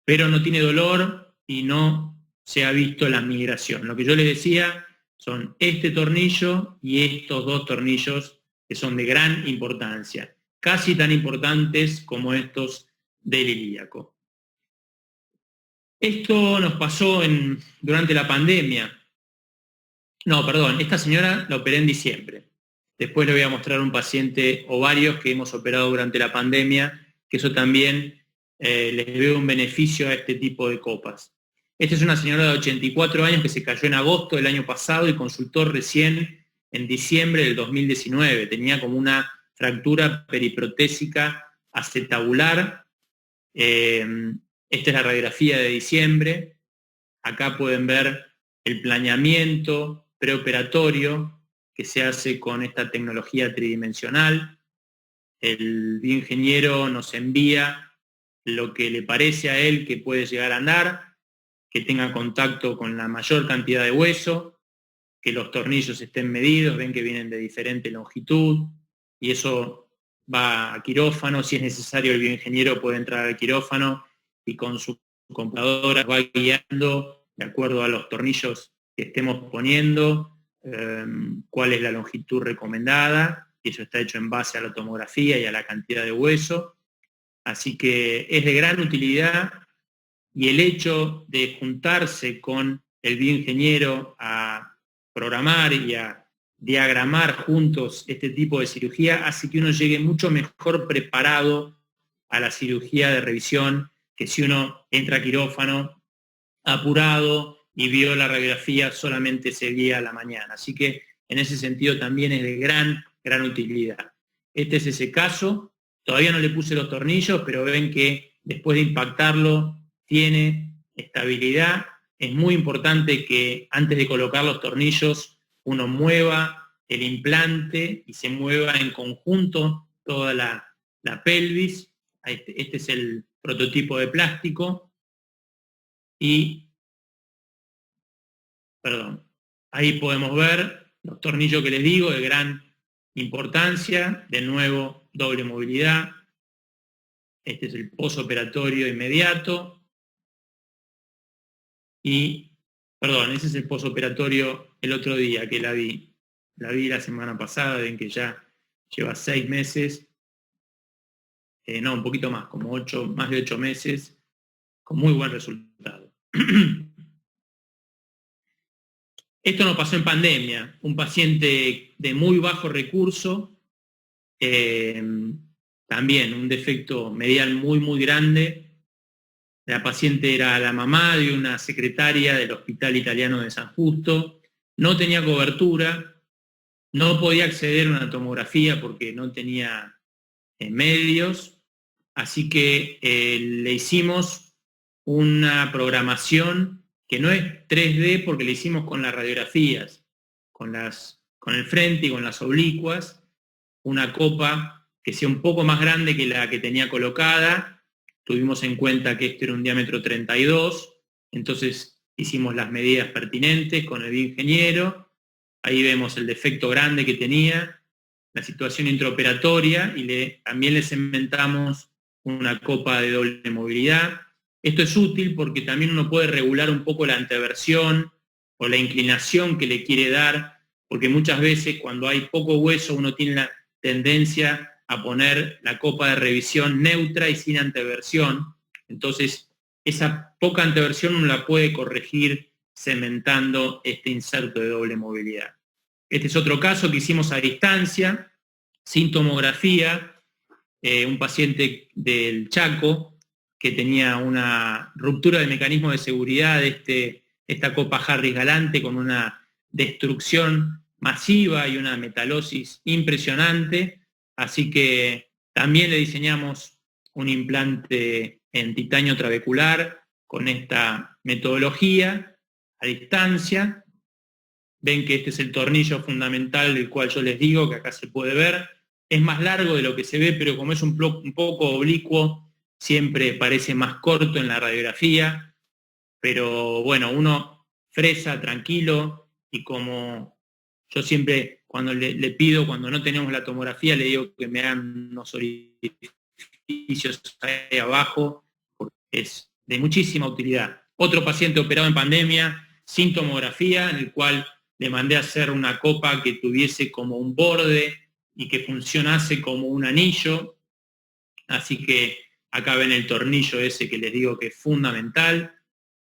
pero no tiene dolor y no se ha visto la migración. Lo que yo les decía son este tornillo y estos 2 tornillos que son de gran importancia, casi tan importantes como estos del ilíaco. Esto nos pasó durante la pandemia. No, perdón, esta señora la operé en diciembre. Después le voy a mostrar un paciente o varios que hemos operado durante la pandemia, que eso también les veo un beneficio a este tipo de copas. Esta es una señora de 84 años que se cayó en agosto del año pasado y consultó recién en diciembre del 2019. Tenía como una fractura periprotésica acetabular. Esta es la radiografía de diciembre. Acá pueden ver el planeamiento preoperatorio que se hace con esta tecnología tridimensional. El bioingeniero nos envía lo que le parece a él que puede llegar a andar, que tenga contacto con la mayor cantidad de hueso, que los tornillos estén medidos, ven que vienen de diferente longitud, y eso va a quirófano. Si es necesario, el bioingeniero puede entrar al quirófano y con su computadora va guiando de acuerdo a los tornillos que estemos poniendo, cuál es la longitud recomendada, y eso está hecho en base a la tomografía y a la cantidad de hueso. Así que es de gran utilidad, y el hecho de juntarse con el bioingeniero a programar y a diagramar juntos este tipo de cirugía hace que uno llegue mucho mejor preparado a la cirugía de revisión que si uno entra a quirófano apurado y vio la radiografía solamente ese día a la mañana. Así que en ese sentido también es de gran, gran utilidad. Este es ese caso. Todavía no le puse los tornillos, pero ven que después de impactarlo tiene estabilidad. Es muy importante que antes de colocar los tornillos uno mueva el implante y se mueva en conjunto toda la pelvis. Este es el prototipo de plástico. Y, perdón, ahí podemos ver los tornillos que les digo de gran importancia. De nuevo, doble movilidad. Este es el posoperatorio inmediato. Y, perdón, ese es el posoperatorio el otro día que la vi. La vi la semana pasada, ven que ya lleva 6 meses. No, un poquito más, como más de 8 meses, con muy buen resultado. Esto nos pasó en pandemia. Un paciente de muy bajo recurso, también un defecto medial muy, muy grande. La paciente era la mamá de una secretaria del Hospital Italiano de San Justo, no tenía cobertura, no podía acceder a una tomografía porque no tenía medios, así que le hicimos una programación que no es 3D porque le hicimos con las radiografías, con el frente y con las oblicuas, una copa que sea un poco más grande que la que tenía colocada. Tuvimos en cuenta que este era un diámetro 32, entonces hicimos las medidas pertinentes con el ingeniero, ahí vemos el defecto grande que tenía, la situación intraoperatoria, y también le cementamos una copa de doble movilidad. Esto es útil porque también uno puede regular un poco la anteversión o la inclinación que le quiere dar, porque muchas veces cuando hay poco hueso uno tiene la tendencia a poner la copa de revisión neutra y sin anteversión. Entonces, esa poca anteversión uno la puede corregir cementando este inserto de doble movilidad. Este es otro caso que hicimos a distancia, sin tomografía, un paciente del Chaco que tenía una ruptura del mecanismo de seguridad de esta copa Harris Galante con una destrucción masiva y una metalosis impresionante, así que también le diseñamos un implante en titanio trabecular con esta metodología a distancia. Ven que este es el tornillo fundamental del cual yo les digo, que acá se puede ver. Es más largo de lo que se ve, pero como es un poco oblicuo, siempre parece más corto en la radiografía. Pero bueno, uno fresa, tranquilo, y como yo siempre cuando le pido, cuando no tenemos la tomografía, le digo que me hagan unos orificios ahí abajo, porque es de muchísima utilidad. Otro paciente operado en pandemia, sin tomografía, en el cual le mandé a hacer una copa que tuviese como un borde y que funcionase como un anillo. Así que acá ven el tornillo ese que les digo que es fundamental,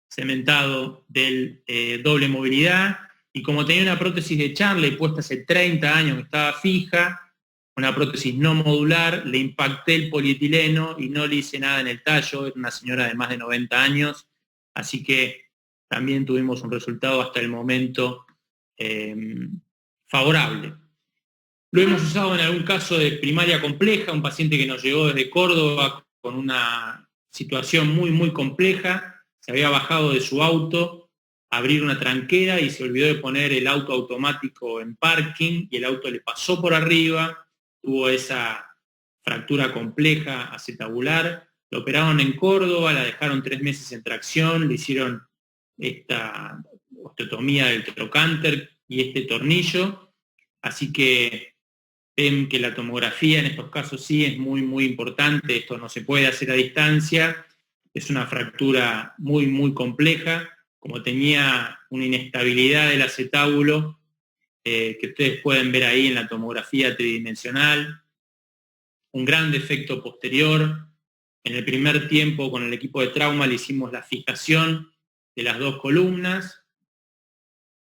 cementado del doble movilidad. Y como tenía una prótesis de Charley puesta hace 30 años que estaba fija, una prótesis no modular, le impacté el polietileno y no le hice nada en el tallo. Era una señora de más de 90 años, así que también tuvimos un resultado hasta el momento favorable. Lo hemos usado en algún caso de primaria compleja, un paciente que nos llegó desde Córdoba con una situación muy, muy compleja, se había bajado de su auto a abrir una tranquera y se olvidó de poner el auto automático en parking y el auto le pasó por arriba, tuvo esa fractura compleja acetabular, lo operaron en Córdoba, la dejaron 3 meses en tracción, le hicieron esta osteotomía del trocánter y este tornillo, así que ven que la tomografía en estos casos sí es muy, muy importante, esto no se puede hacer a distancia, es una fractura muy, muy compleja, como tenía una inestabilidad del acetábulo, que ustedes pueden ver ahí en la tomografía tridimensional, un gran defecto posterior. En el primer tiempo con el equipo de trauma le hicimos la fijación de las 2 columnas,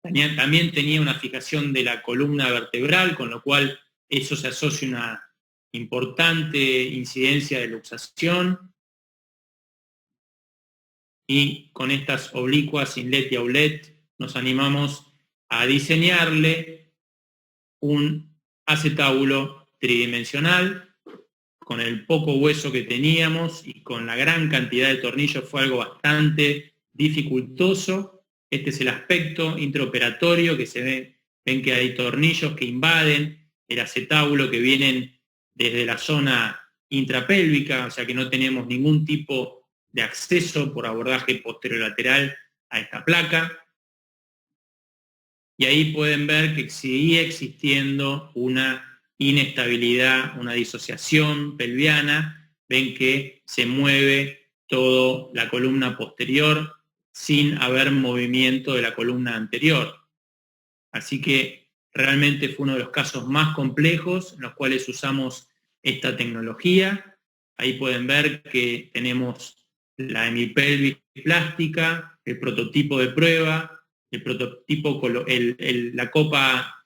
también tenía una fijación de la columna vertebral, con lo cual eso se asocia a una importante incidencia de luxación, y con estas oblicuas inlet y outlet nos animamos a diseñarle un acetábulo tridimensional. Con el poco hueso que teníamos y con la gran cantidad de tornillos fue algo bastante dificultoso. Este es el aspecto intraoperatorio, que se ven que hay tornillos que invaden el acetábulo, que vienen desde la zona intrapélvica, o sea que no tenemos ningún tipo de acceso por abordaje posterolateral a esta placa. Y ahí pueden ver que seguía existiendo una inestabilidad, una disociación pelviana. Ven que se mueve toda la columna posterior sin haber movimiento de la columna anterior. Así que realmente fue uno de los casos más complejos en los cuales usamos esta tecnología. Ahí pueden ver que tenemos la hemipelvis plástica, el prototipo de prueba, el prototipo, la copa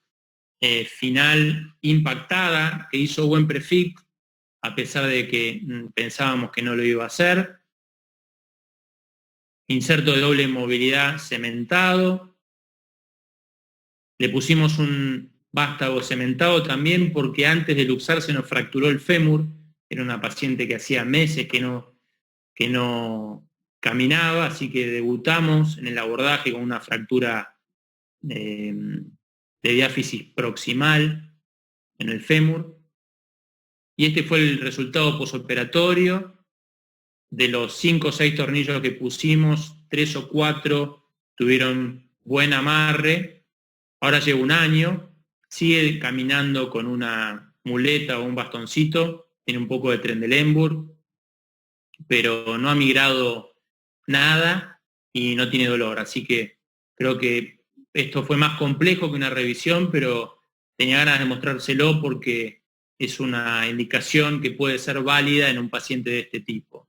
final impactada, que hizo buen prefix, a pesar de que pensábamos que no lo iba a hacer. Inserto de doble movilidad cementado. Le pusimos un vástago cementado también porque antes de luxar se nos fracturó el fémur. Era una paciente que hacía meses que no caminaba, así que debutamos en el abordaje con una fractura de diáfisis proximal en el fémur. Y este fue el resultado posoperatorio. De los 5 o 6 tornillos que pusimos, 3 o 4 tuvieron buen amarre. Ahora lleva un año, sigue caminando con una muleta o un bastoncito, tiene un poco de Trendelenburg, pero no ha migrado nada y no tiene dolor. Así que creo que esto fue más complejo que una revisión, pero tenía ganas de mostrárselo porque es una indicación que puede ser válida en un paciente de este tipo.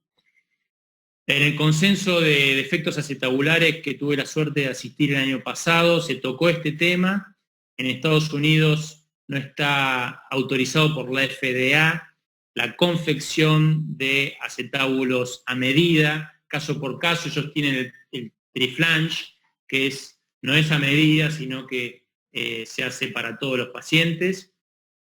En el consenso de defectos acetabulares que tuve la suerte de asistir el año pasado, se tocó este tema. En Estados Unidos no está autorizado por la FDA la confección de acetábulos a medida, caso por caso. Ellos tienen el triflange, que no es a medida, sino que se hace para todos los pacientes.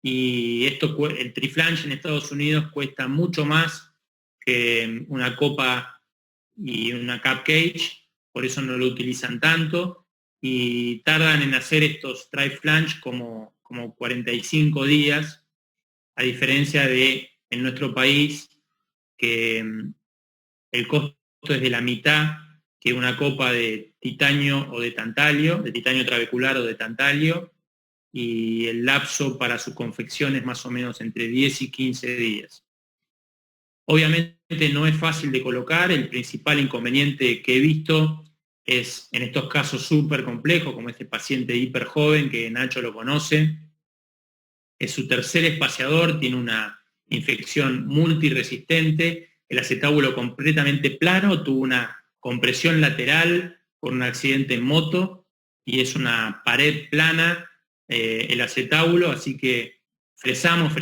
Y el triflange en Estados Unidos cuesta mucho más que una copa y una cap cage, por eso no lo utilizan tanto, y tardan en hacer estos triflange como 45 días, a diferencia de en nuestro país, que el costo es de la mitad que una copa de titanio o de titanio trabecular o de tantalio, y el lapso para su confección es más o menos entre 10 y 15 días. Obviamente no es fácil de colocar. El principal inconveniente que he visto es en estos casos súper complejos, como este paciente hiper joven que Nacho lo conoce. Es su tercer espaciador, tiene una infección multiresistente, el acetábulo completamente plano, tuvo una compresión lateral por un accidente en moto y es una pared plana el acetábulo, así que fresamos,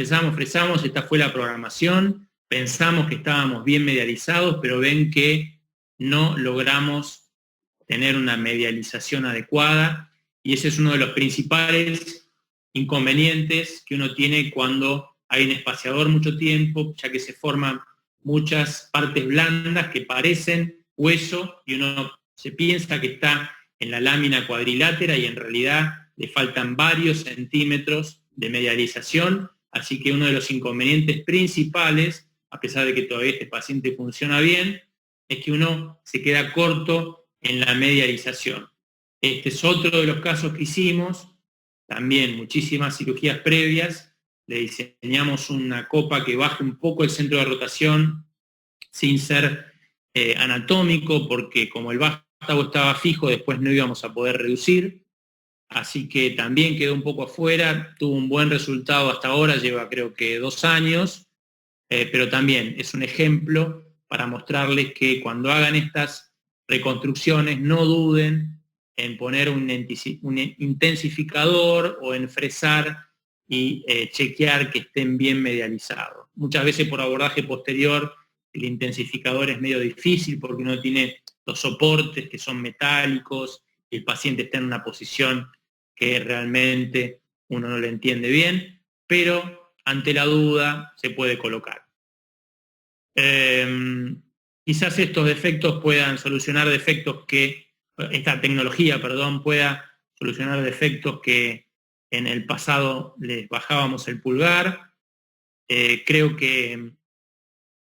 esta fue la programación. Pensamos que estábamos bien medializados, pero ven que no logramos tener una medialización adecuada y ese es uno de los principales inconvenientes que uno tiene cuando hay un espaciador mucho tiempo, ya que se forman muchas partes blandas que parecen hueso y uno se piensa que está en la lámina cuadrilátera y en realidad le faltan varios centímetros de medialización, así que uno de los inconvenientes principales, a pesar de que todavía este paciente funciona bien, es que uno se queda corto en la medialización. Este es otro de los casos que hicimos, también muchísimas cirugías previas, le diseñamos una copa que baje un poco el centro de rotación sin ser anatómico, porque como el vástago estaba fijo, después no íbamos a poder reducir, así que también quedó un poco afuera, tuvo un buen resultado hasta ahora, lleva creo que 2 años, pero también es un ejemplo para mostrarles que cuando hagan estas reconstrucciones no duden en poner un intensificador o en fresar y chequear que estén bien medializados. Muchas veces por abordaje posterior el intensificador es medio difícil porque uno tiene los soportes que son metálicos y el paciente está en una posición que realmente uno no le entiende bien, pero ante la duda se puede colocar. Quizás estos defectos puedan solucionar defectos esta tecnología, pueda solucionar defectos que en el pasado les bajábamos el pulgar. Creo que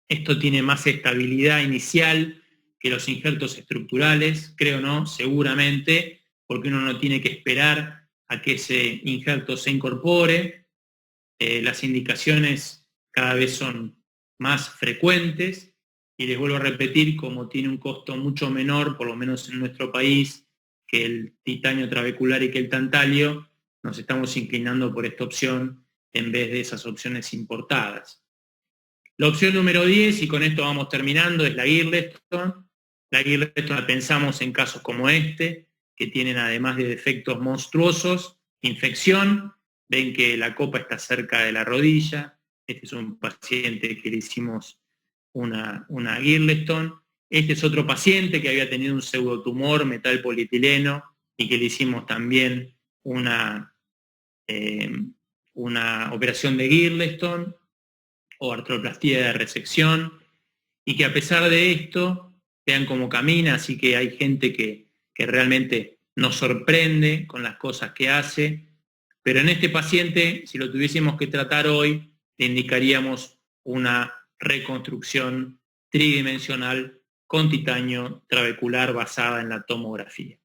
esto tiene más estabilidad inicial que los injertos estructurales, creo no, seguramente, porque uno no tiene que esperar a que ese injerto se incorpore. Las indicaciones cada vez son más frecuentes y les vuelvo a repetir, como tiene un costo mucho menor, por lo menos en nuestro país, que el titanio trabecular y que el tantalio, nos estamos inclinando por esta opción en vez de esas opciones importadas. La opción número 10, y con esto vamos terminando, es la Girleston. La Girleston la pensamos en casos como este, que tienen además de defectos monstruosos, infección. Ven que la copa está cerca de la rodilla. Este es un paciente que le hicimos una Girleston. Este es otro paciente que había tenido un pseudotumor metal polietileno y que le hicimos también una operación de Girleston o artroplastía de resección, y que a pesar de esto, vean cómo camina, así que hay gente que realmente nos sorprende con las cosas que hace, pero en este paciente, si lo tuviésemos que tratar hoy, le indicaríamos una reconstrucción tridimensional con titanio trabecular basada en la tomografía.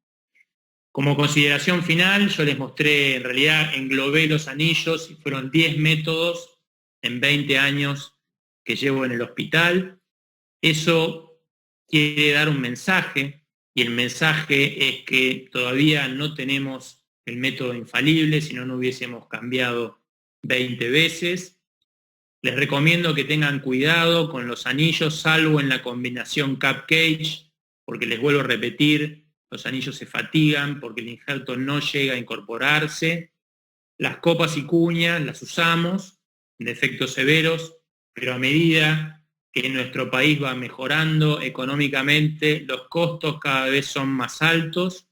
Como consideración final, yo les mostré, en realidad englobé los anillos y fueron 10 métodos en 20 años que llevo en el hospital. Eso quiere dar un mensaje, y el mensaje es que todavía no tenemos el método infalible, si no, no hubiésemos cambiado 20 veces. Les recomiendo que tengan cuidado con los anillos, salvo en la combinación cap-cage, porque les vuelvo a repetir, los anillos se fatigan porque el injerto no llega a incorporarse. Las copas y cuñas las usamos en defectos severos, pero a medida que nuestro país va mejorando económicamente, los costos cada vez son más altos.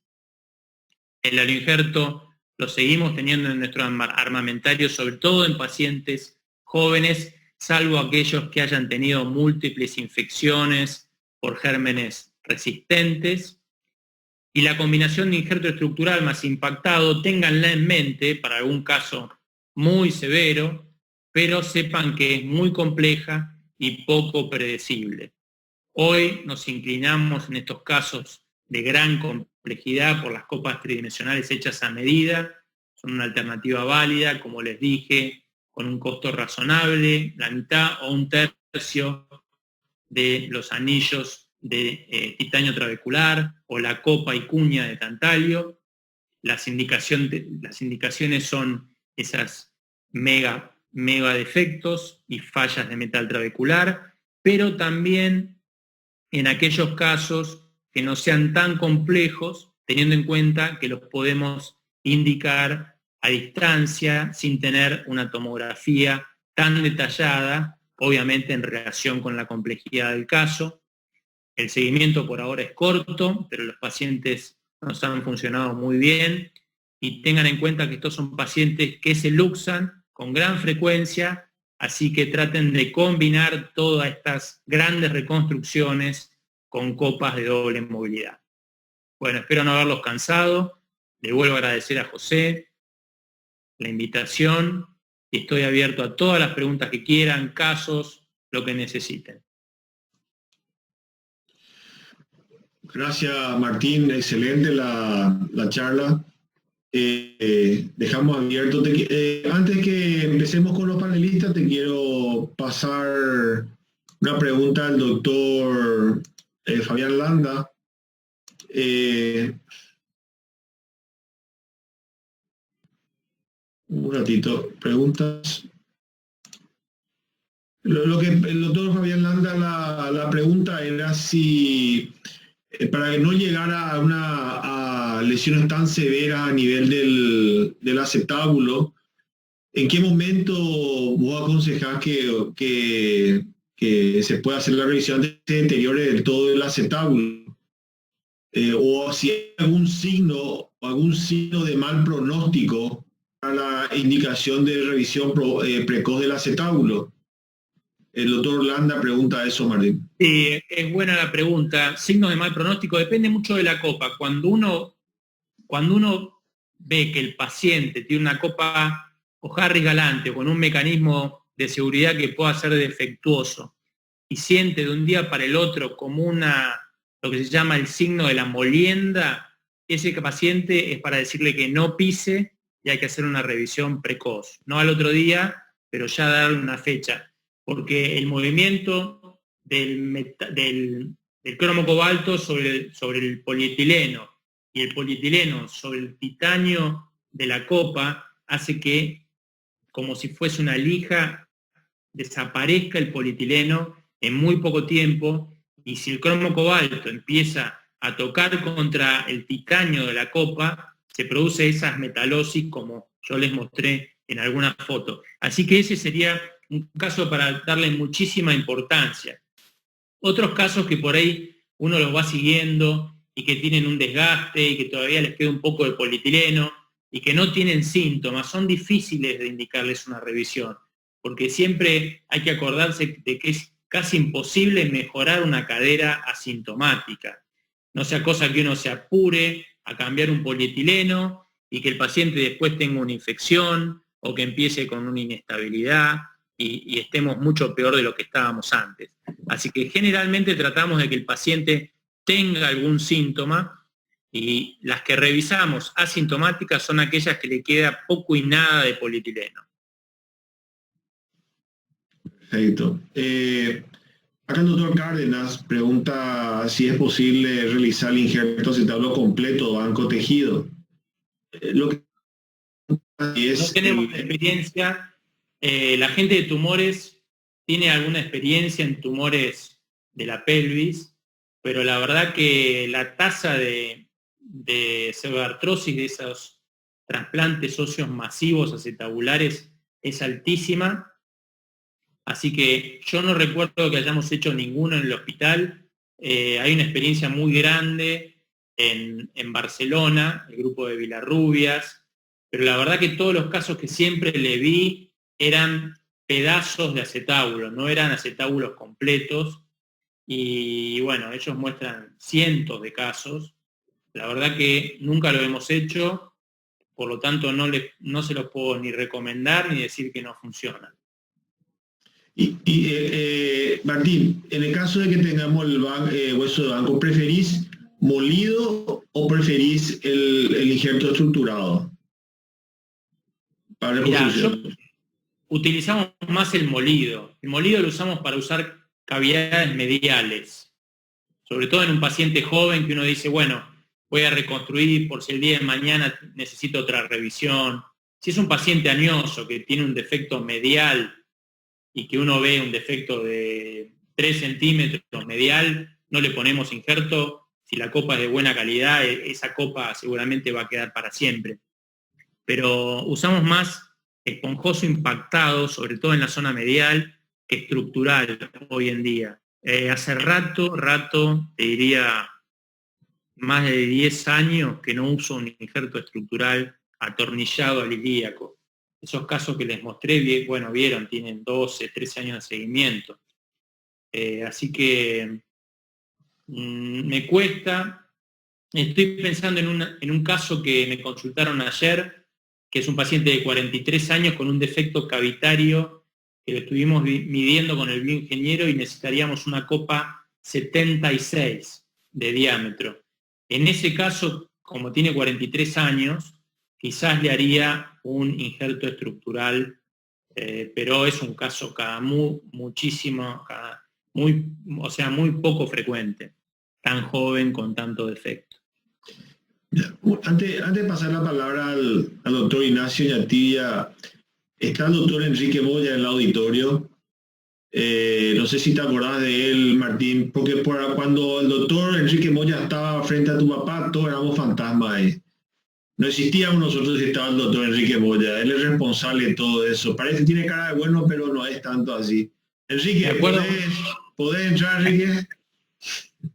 El aloinjerto lo seguimos teniendo en nuestro armamentario, sobre todo en pacientes jóvenes, salvo aquellos que hayan tenido múltiples infecciones por gérmenes resistentes. Y la combinación de injerto estructural más impactado, ténganla en mente para algún caso muy severo, pero sepan que es muy compleja y poco predecible. Hoy nos inclinamos en estos casos de gran complejidad por las copas tridimensionales hechas a medida. Son una alternativa válida, como les dije, con un costo razonable, la mitad o un tercio de los anillos de titanio trabecular o la copa y cuña de tantalio. Las indicaciones son esas mega defectos y fallas de metal trabecular, pero también en aquellos casos que no sean tan complejos, teniendo en cuenta que los podemos indicar a distancia sin tener una tomografía tan detallada, obviamente en relación con la complejidad del caso. El seguimiento por ahora es corto, pero los pacientes nos han funcionado muy bien, y tengan en cuenta que estos son pacientes que se luxan con gran frecuencia, así que traten de combinar todas estas grandes reconstrucciones con copas de doble movilidad. Bueno, espero no haberlos cansado. Le vuelvo a agradecer a José la invitación y estoy abierto a todas las preguntas que quieran, casos, lo que necesiten. Gracias, Martín. Excelente la charla. Dejamos abierto. Antes que empecemos con los panelistas, te quiero pasar una pregunta al doctor Fabián Landa. Un ratito, preguntas. Lo que el doctor Fabián Landa, la pregunta era si, para que no llegara a lesiones tan severas a nivel del acetábulo, ¿en qué momento vos aconsejás que se pueda hacer la revisión de deterioro del todo del acetábulo? O si hay algún signo de mal pronóstico para la indicación de revisión precoz del acetábulo. El doctor Landa pregunta eso, Martín. Sí, es buena la pregunta. Signos de mal pronóstico, depende mucho de la copa. Cuando uno ve que el paciente tiene una copa o Harris galante o con un mecanismo de seguridad que pueda ser defectuoso y siente de un día para el otro como lo que se llama el signo de la molienda, ese paciente es para decirle que no pise y hay que hacer una revisión precoz. No al otro día, pero ya darle una fecha. Porque el movimiento del cromo cobalto sobre el polietileno y el polietileno sobre el titanio de la copa hace que, como si fuese una lija, desaparezca el polietileno en muy poco tiempo, y si el cromo cobalto empieza a tocar contra el titanio de la copa, se produce esas metalosis como yo les mostré en alguna foto. Así que ese sería un caso para darle muchísima importancia. Otros casos que por ahí uno los va siguiendo y que tienen un desgaste y que todavía les queda un poco de polietileno y que no tienen síntomas, son difíciles de indicarles una revisión, porque siempre hay que acordarse de que es casi imposible mejorar una cadera asintomática. No sea cosa que uno se apure a cambiar un polietileno y que el paciente después tenga una infección o que empiece con una inestabilidad y estemos mucho peor de lo que estábamos antes. Así que generalmente tratamos de que el paciente tenga algún síntoma Y las que revisamos asintomáticas son aquellas que le queda poco y nada de polietileno. Perfecto. Acá el doctor Cárdenas pregunta si es posible realizar el injerto acetablo completo banco tejido. Lo que No es tenemos experiencia. La gente de tumores tiene alguna experiencia en tumores de la pelvis, pero la verdad que la tasa de pseudoartrosis de esos trasplantes óseos masivos acetabulares es altísima. Así que yo no recuerdo que hayamos hecho ninguno en el hospital. Hay una experiencia muy grande en Barcelona, el grupo de Vilarrubias, pero la verdad que todos los casos que siempre le vi eran pedazos de acetábulo, no eran acetábulos completos. Y bueno, ellos muestran cientos de casos. La verdad que nunca lo hemos hecho, por lo tanto no se los puedo ni recomendar ni decir que no funciona. Martín, en el caso de que tengamos el hueso de banco, ¿preferís molido o preferís el injerto estructurado? Para Mirá, utilizamos más el molido. El molido lo usamos para usar cavidades mediales, sobre todo en un paciente joven que uno dice, bueno, voy a reconstruir por si el día de mañana necesito otra revisión. Si es un paciente añoso que tiene un defecto medial y que uno ve un defecto de 3 centímetros medial, no le ponemos injerto. Si la copa es de buena calidad, esa copa seguramente va a quedar para siempre. Pero usamos más esponjoso impactado, sobre todo en la zona medial, que estructural hoy en día. Hace rato, te diría más de 10 años que no uso un injerto estructural atornillado al ilíaco. Esos casos que les mostré, bueno, vieron, tienen 12, 13 años de seguimiento. Así que me cuesta. Estoy pensando en un caso que me consultaron ayer, que es un paciente de 43 años con un defecto cavitario que lo estuvimos midiendo con el bioingeniero y necesitaríamos una copa 76 de diámetro. En ese caso, como tiene 43 años, quizás le haría un injerto estructural, pero es un caso muy poco frecuente, tan joven con tanto defecto. Antes de pasar la palabra al doctor Ignacio Yatibia, está el doctor Enrique Moya en el auditorio. No sé si te acordás de él, Martín, porque cuando el doctor Enrique Moya estaba frente a tu papá, todos éramos fantasmas ahí. No existíamos nosotros si estaba el doctor Enrique Moya. Él es responsable de todo eso. Parece que tiene cara de bueno, pero no es tanto así. Enrique, ¿podés entrar, Enrique?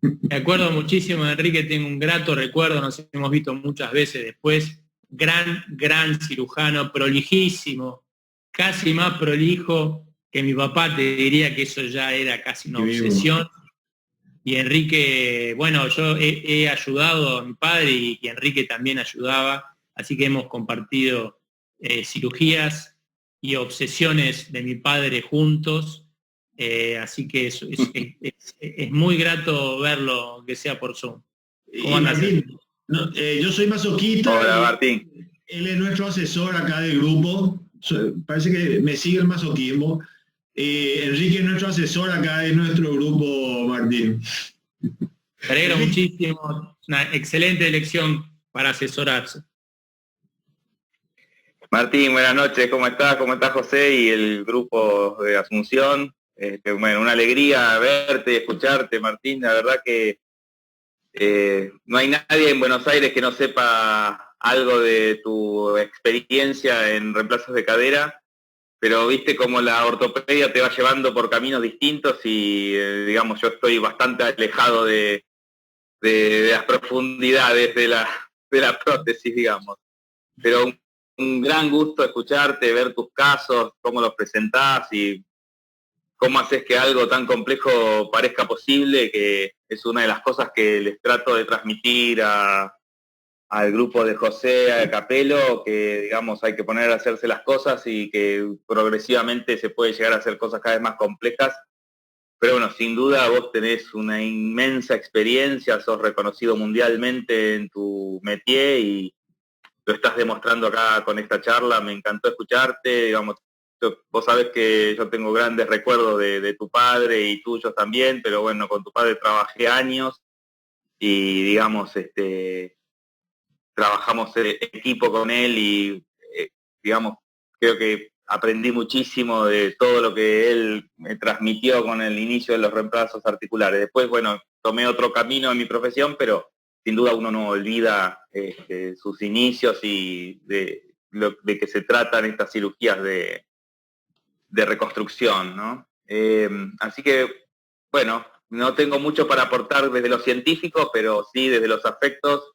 Me acuerdo muchísimo de Enrique, tengo un grato recuerdo, nos hemos visto muchas veces después. Gran cirujano, prolijísimo, casi más prolijo que mi papá, te diría que eso ya era casi una obsesión. Y Enrique, bueno, yo he ayudado a mi padre y Enrique también ayudaba, así que hemos compartido cirugías y obsesiones de mi padre juntos. Así que es muy grato verlo, que sea por Zoom. ¿Cómo andas? Yo soy masoquista. Hola, Martín. Él es nuestro asesor acá del grupo. Parece que me sigue el masoquismo. Enrique es nuestro asesor acá de nuestro grupo, Martín. Me alegro muchísimo. Una excelente elección para asesorarse. Martín, buenas noches. ¿Cómo estás? ¿Cómo está José y el grupo de Asunción? Bueno, una alegría verte y escucharte, Martín. La verdad que no hay nadie en Buenos Aires que no sepa algo de tu experiencia en reemplazos de cadera, pero viste cómo la ortopedia te va llevando por caminos distintos y, digamos, yo estoy bastante alejado de las profundidades de la prótesis, digamos. Pero un gran gusto escucharte, ver tus casos, cómo los presentás y cómo haces que algo tan complejo parezca posible, que es una de las cosas que les trato de transmitir al grupo de José, a Capello, que digamos hay que poner a hacerse las cosas y que progresivamente se puede llegar a hacer cosas cada vez más complejas, pero bueno, sin duda vos tenés una inmensa experiencia, sos reconocido mundialmente en tu métier y lo estás demostrando acá con esta charla. Me encantó escucharte, digamos, vos sabés que yo tengo grandes recuerdos de tu padre y tuyos también, pero bueno, con tu padre trabajé años y digamos, trabajamos en equipo con él y digamos, creo que aprendí muchísimo de todo lo que él me transmitió con el inicio de los reemplazos articulares. Después, bueno, tomé otro camino en mi profesión, pero sin duda uno no olvida sus inicios y de que se tratan estas cirugías de reconstrucción, ¿no? Así que, bueno, no tengo mucho para aportar desde lo científico, pero sí desde los afectos.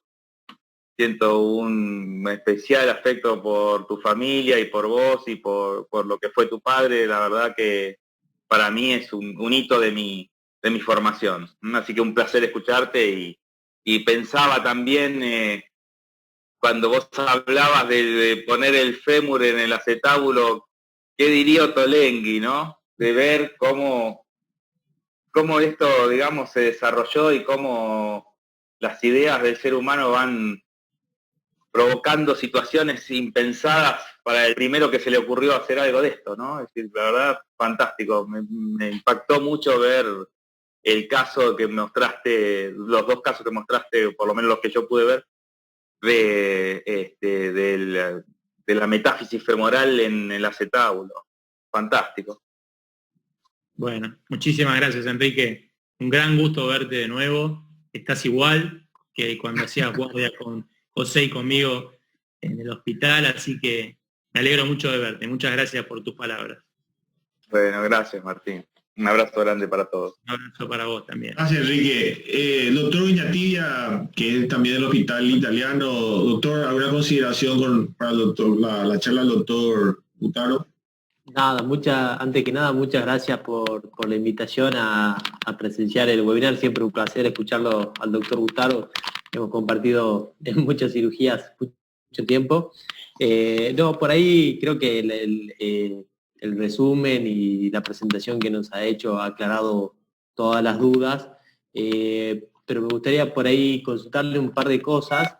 Siento un especial afecto por tu familia y por vos y por lo que fue tu padre. La verdad que para mí es un hito de mi formación. Así que un placer escucharte y pensaba también cuando vos hablabas de poner el fémur en el acetábulo, ¿qué diría Ottolenghi, no? De ver cómo esto, digamos, se desarrolló y cómo las ideas del ser humano van provocando situaciones impensadas para el primero que se le ocurrió hacer algo de esto, ¿no? Es decir, la verdad, fantástico. Me impactó mucho ver el caso que mostraste, los dos casos que mostraste, por lo menos los que yo pude ver, de la metáfisis femoral en el acetábulo. Fantástico. Bueno, muchísimas gracias, Enrique. Un gran gusto verte de nuevo. Estás igual que cuando hacías guardia con José y conmigo en el hospital, así que me alegro mucho de verte. Muchas gracias por tus palabras. Bueno, gracias, Martín. Un abrazo grande para todos. Un abrazo para vos también. Gracias, Enrique. Doctor Iñatibia, que es también del hospital italiano. Doctor, ¿alguna consideración para el doctor, la charla del doctor Hurtado? Nada, antes que nada, muchas gracias por la invitación a presenciar el webinar. Siempre un placer escucharlo al doctor Hurtado. Hemos compartido en muchas cirugías mucho tiempo. No, por ahí creo que el resumen y la presentación que nos ha hecho ha aclarado todas las dudas, pero me gustaría por ahí consultarle un par de cosas,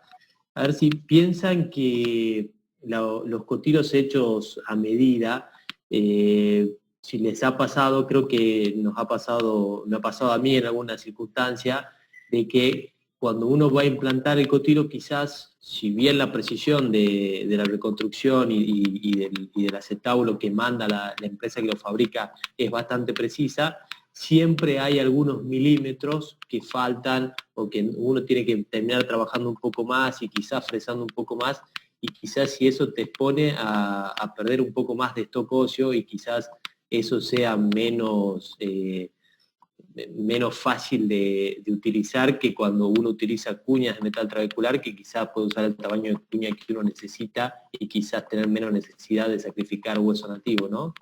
a ver si piensan que los cotilos hechos a medida, si les ha pasado, creo que me ha pasado a mí en alguna circunstancia, de que cuando uno va a implantar el cotilo, quizás, si bien la precisión de la reconstrucción y del acetábulo que manda la empresa que lo fabrica es bastante precisa, siempre hay algunos milímetros que faltan o que uno tiene que terminar trabajando un poco más y quizás fresando un poco más, y quizás si eso te expone a perder un poco más de stock óseo y quizás eso sea menos fácil de utilizar que cuando uno utiliza cuñas de metal trabecular, que quizás puede usar el tamaño de cuña que uno necesita y quizás tener menos necesidad de sacrificar hueso nativo, ¿no?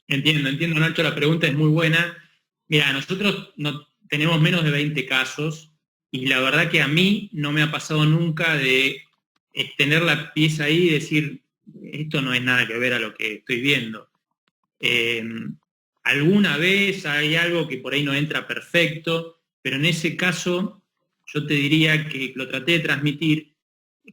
Entiendo, Nacho, la pregunta es muy buena. Mira, nosotros no tenemos menos de 20 casos y la verdad que a mí no me ha pasado nunca de tener la pieza ahí y decir, esto no es nada que ver a lo que estoy viendo. Alguna vez hay algo que por ahí no entra perfecto, pero en ese caso yo te diría que lo traté de transmitir,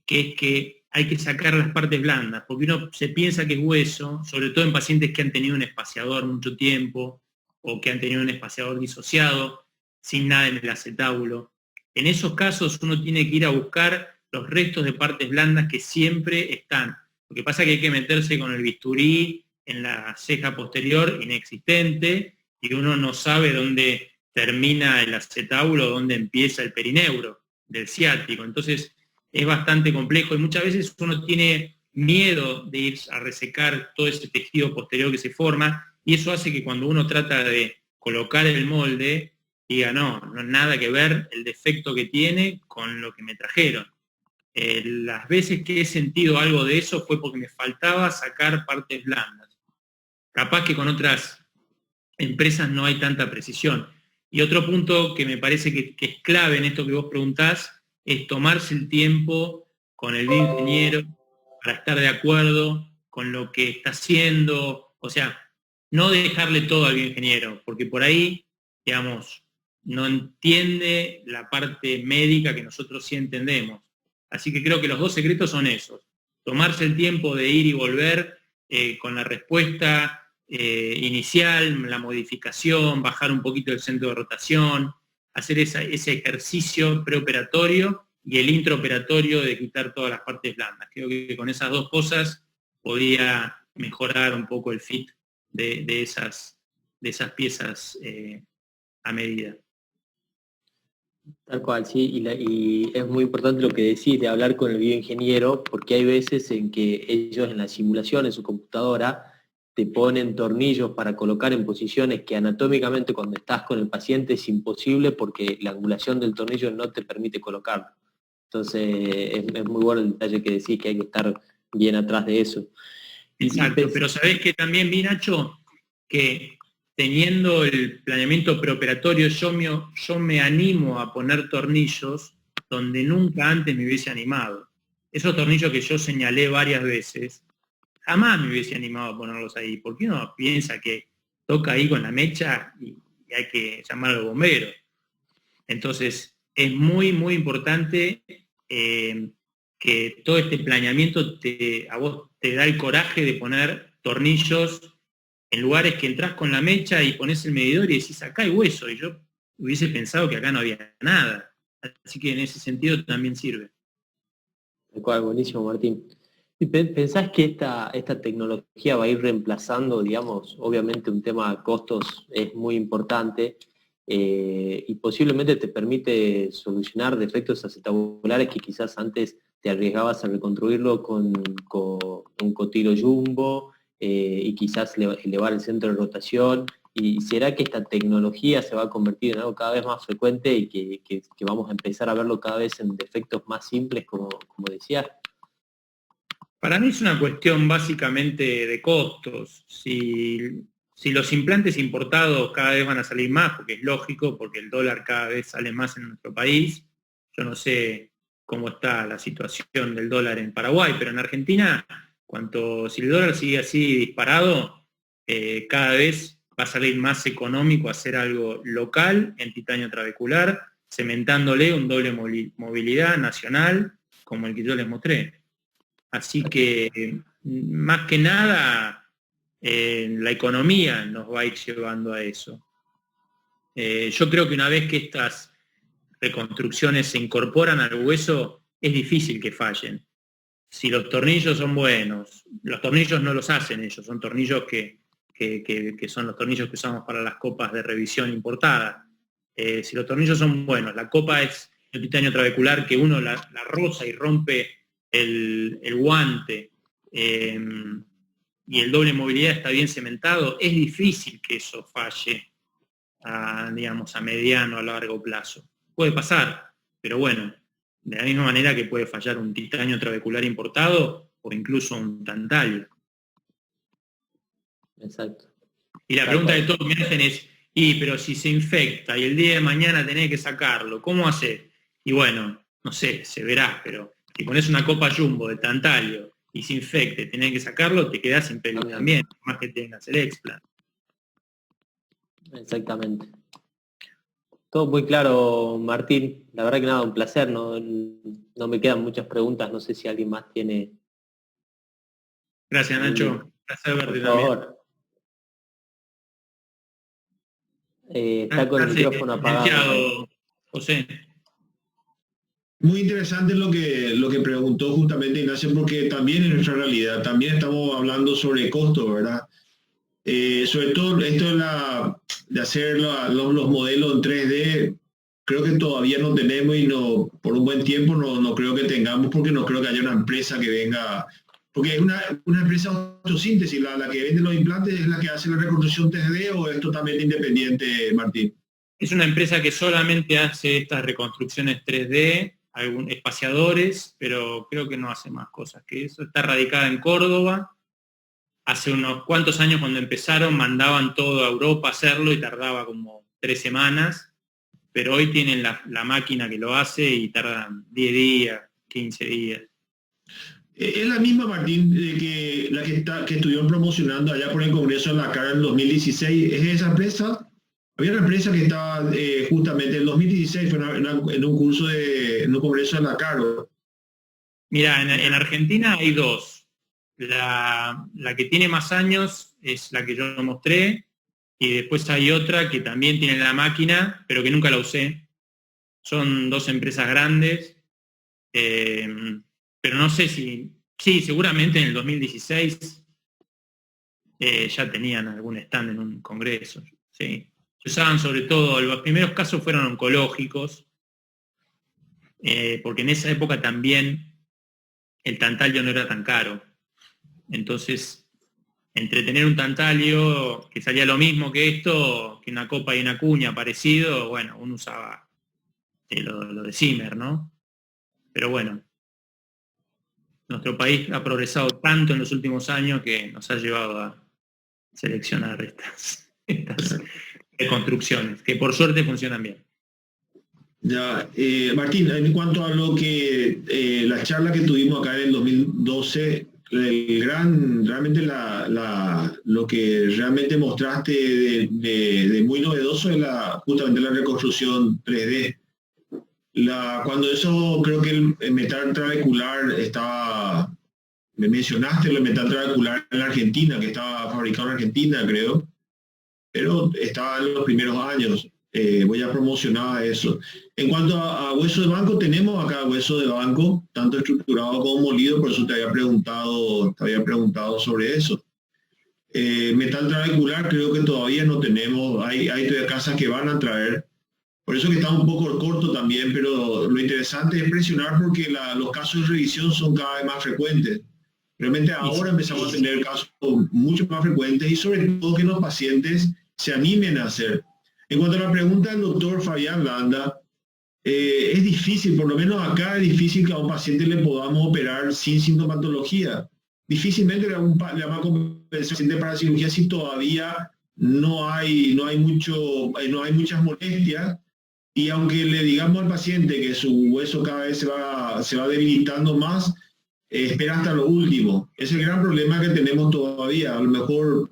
que es que hay que sacar las partes blandas, porque uno se piensa que es hueso, sobre todo en pacientes que han tenido un espaciador mucho tiempo o que han tenido un espaciador disociado, sin nada en el acetábulo. En esos casos uno tiene que ir a buscar los restos de partes blandas que siempre están. Lo que pasa es que hay que meterse con el bisturí en la ceja posterior inexistente y uno no sabe dónde termina el acetábulo, dónde empieza el perineuro del ciático. Entonces es bastante complejo y muchas veces uno tiene miedo de ir a resecar todo ese tejido posterior que se forma y eso hace que cuando uno trata de colocar el molde diga no nada que ver el defecto que tiene con lo que me trajeron. Las veces que he sentido algo de eso fue porque me faltaba sacar partes blandas. Capaz que con otras empresas no hay tanta precisión. Y otro punto que me parece que es clave en esto que vos preguntás es tomarse el tiempo con el bioingeniero para estar de acuerdo con lo que está haciendo. O sea, no dejarle todo al bioingeniero, porque por ahí, digamos, no entiende la parte médica que nosotros sí entendemos. Así que creo que los dos secretos son esos. Tomarse el tiempo de ir y volver con la respuesta inicial, la modificación, bajar un poquito el centro de rotación, hacer ese ejercicio preoperatorio y el intraoperatorio de quitar todas las partes blandas. Creo que con esas dos cosas podría mejorar un poco el fit de esas piezas a medida. Tal cual, sí, y es muy importante lo que decís de hablar con el bioingeniero, porque hay veces en que ellos en la simulación, en su computadora, te ponen tornillos para colocar en posiciones que anatómicamente cuando estás con el paciente es imposible porque la angulación del tornillo no te permite colocarlo. Entonces es muy bueno el detalle que decís, que hay que estar bien atrás de eso. Exacto, pero sabés que también vi, Nacho, que teniendo el planeamiento preoperatorio, yo me animo a poner tornillos donde nunca antes me hubiese animado. Esos tornillos que yo señalé varias veces, jamás me hubiese animado a ponerlos ahí, porque uno piensa que toca ahí con la mecha y hay que llamar al bombero. Entonces, es muy, muy importante que todo este planeamiento a vos te da el coraje de poner tornillos en lugares que entras con la mecha y pones el medidor y decís, acá hay hueso, y yo hubiese pensado que acá no había nada. Así que en ese sentido también sirve. Tal cual, buenísimo, Martín. ¿Y pensás que esta tecnología va a ir reemplazando, digamos, obviamente un tema de costos es muy importante, y posiblemente te permite solucionar defectos acetabulares que quizás antes te arriesgabas a reconstruirlo con un cotilo jumbo, y quizás elevar el centro de rotación? ¿Y será que esta tecnología se va a convertir en algo cada vez más frecuente y que vamos a empezar a verlo cada vez en defectos más simples, como decías? Para mí es una cuestión básicamente de costos. Si los implantes importados cada vez van a salir más, porque es lógico, porque el dólar cada vez sale más en nuestro país, yo no sé cómo está la situación del dólar en Paraguay, pero en Argentina, si el dólar sigue así disparado, cada vez va a salir más económico hacer algo local en titanio trabecular, cementándole un doble movilidad nacional, como el que yo les mostré. Así que, más que nada, la economía nos va a ir llevando a eso. Yo creo que una vez que estas reconstrucciones se incorporan al hueso, es difícil que fallen. Si los tornillos son buenos, los tornillos no los hacen ellos, son tornillos que son los tornillos que usamos para las copas de revisión importadas. Si los tornillos son buenos, la copa es el titanio trabecular que uno la roza y rompe el guante, y el doble movilidad está bien cementado, es difícil que eso falle a mediano, a largo plazo. Puede pasar, pero bueno, de la misma manera que puede fallar un titanio trabecular importado o incluso un tantalio. Exacto. Y la pregunta de todos me hacen es, pero si se infecta y el día de mañana tenés que sacarlo, ¿cómo haces? Y bueno, no sé, se verá, pero si pones una copa jumbo de tantalio y se infecte, tenés que sacarlo, te quedás sin pelo también, más que tengas el explant. Exactamente. Todo muy claro, Martín. La verdad que nada, un placer. No me quedan muchas preguntas. No sé si alguien más tiene. Gracias, Nacho. Placer verte también. Por favor. Está con el micrófono apagado. José. Muy interesante lo que preguntó justamente Ignacio, porque también en nuestra realidad, también estamos hablando sobre costo, ¿verdad? Sobre todo esto de hacer los modelos en 3D, creo que todavía no tenemos y no por un buen tiempo no creo que tengamos, porque no creo que haya una empresa que venga, porque es una empresa autosíntesis, la que vende los implantes es la que hace la reconstrucción 3D, o es totalmente independiente, Martín. Es una empresa que solamente hace estas reconstrucciones 3D, espaciadores, pero creo que no hace más cosas que eso. Está radicada en Córdoba. Hace unos cuantos años, cuando empezaron, mandaban todo a Europa a hacerlo y tardaba como 3 semanas, pero hoy tienen la máquina que lo hace y tardan 10 días, 15 días. Es la misma, Martín, que estuvieron promocionando allá por el Congreso de la Cara en 2016. ¿Es esa empresa? Había una empresa que estaba justamente en 2016, fue en un curso en un Congreso de la Caro. Mira, en Argentina hay dos. La que tiene más años es la que yo mostré, y después hay otra que también tiene la máquina, pero que nunca la usé. Son dos empresas grandes, pero no sé si... Sí, seguramente en el 2016 ya tenían algún stand en un congreso. Sí. Se usaban sobre todo, los primeros casos fueron oncológicos, porque en esa época también el tantalio no era tan caro. Entonces, entre tener un tantalio que salía lo mismo que esto, que una copa y una cuña parecido, bueno, uno usaba lo de Zimmer, ¿no? Pero bueno, nuestro país ha progresado tanto en los últimos años que nos ha llevado a seleccionar estas construcciones, que por suerte funcionan bien. Ya, Martín, en cuanto a lo que la charla que tuvimos acá en el 2012, realmente lo que realmente mostraste de muy novedoso es justamente la reconstrucción 3D. Cuando eso, creo que el metal trabecular estaba, me mencionaste el metal trabecular en la Argentina, que estaba fabricado en Argentina, creo, pero estaba en los primeros años. Voy a promocionar eso. En cuanto a hueso de banco, tenemos acá hueso de banco, tanto estructurado como molido, por eso te había preguntado sobre eso. Metal trabecular creo que todavía no tenemos, hay todavía casas que van a traer, por eso que está un poco corto también, pero lo interesante es presionar porque los casos de revisión son cada vez más frecuentes. Realmente ahora empezamos a tener casos mucho más frecuentes y sobre todo que los pacientes se animen a hacer. En cuanto a la pregunta del doctor Fabián Landa, es difícil, por lo menos acá es difícil que a un paciente le podamos operar sin sintomatología. Difícilmente le vamos a convencer al paciente para cirugía si todavía no hay muchas molestias, y aunque le digamos al paciente que su hueso cada vez se va debilitando más, espera hasta lo último. Es el gran problema que tenemos todavía. A lo mejor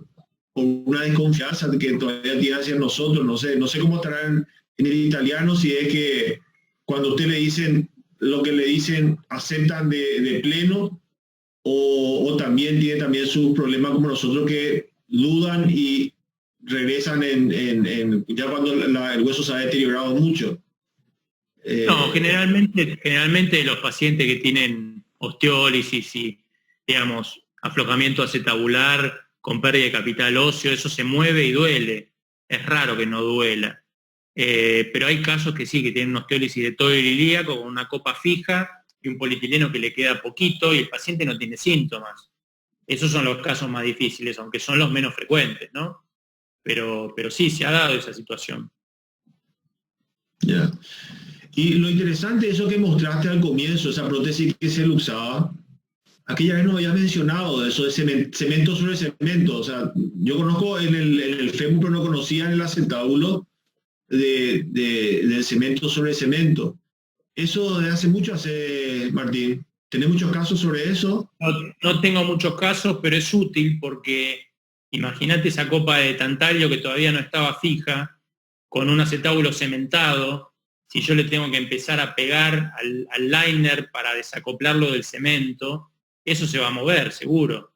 por una desconfianza que todavía tiene hacia nosotros, no sé cómo estará en el italiano, si es que cuando usted le dicen lo que le dicen, aceptan de pleno, o también tiene también sus problemas como nosotros que dudan y regresan ya cuando el hueso se ha deteriorado mucho. No, generalmente los pacientes que tienen osteólisis y, digamos, aflojamiento acetabular con pérdida de capital óseo, eso se mueve y duele. Es raro que no duela. Pero hay casos que sí, que tienen una osteólisis de todo el ilíaco con una copa fija y un polietileno que le queda poquito y el paciente no tiene síntomas. Esos son los casos más difíciles, aunque son los menos frecuentes, ¿no? Pero sí, se ha dado esa situación. Ya. Y lo interesante es eso que mostraste al comienzo, esa prótesis que se usaba. Aquella vez no había mencionado de eso de cemento sobre cemento. O sea, yo conozco en el fémur, pero no conocía en el acetábulo del cemento sobre cemento. Eso de hace mucho Martín. ¿Tenés muchos casos sobre eso? No tengo muchos casos, pero es útil porque imagínate esa copa de tantalio que todavía no estaba fija, con un acetábulo cementado. Si yo le tengo que empezar a pegar al liner para desacoplarlo del cemento, eso se va a mover, seguro.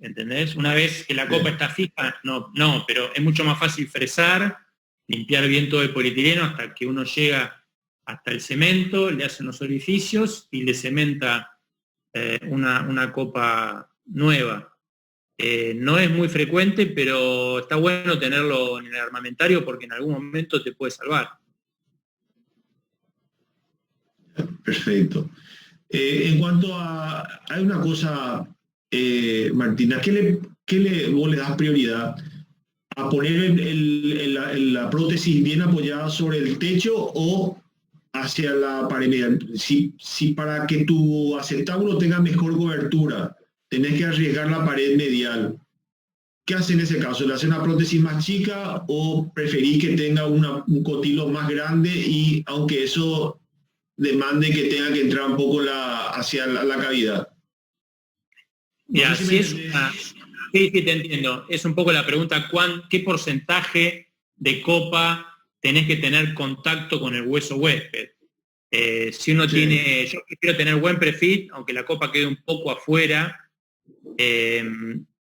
¿Entendés? Una vez que la copa está fija, no, pero es mucho más fácil fresar, limpiar bien todo el polietileno hasta que uno llega hasta el cemento, le hace unos orificios y le cementa una copa nueva. No es muy frecuente, pero está bueno tenerlo en el armamentario porque en algún momento te puede salvar. Perfecto. En cuanto a... Hay una cosa, Martina, vos le das prioridad a poner la prótesis bien apoyada sobre el techo o hacia la pared medial? Si para que tu acetábulo tenga mejor cobertura tenés que arriesgar la pared medial, ¿qué hace en ese caso? ¿Le hace una prótesis más chica o preferís que tenga un cotilo más grande y aunque eso demande que tenga que entrar un poco hacia la cavidad? Mira, si es sí, te entiendo. Es un poco la pregunta, ¿qué porcentaje de copa tenés que tener contacto con el hueso huésped? Si uno tiene, yo quiero tener buen prefit, aunque la copa quede un poco afuera,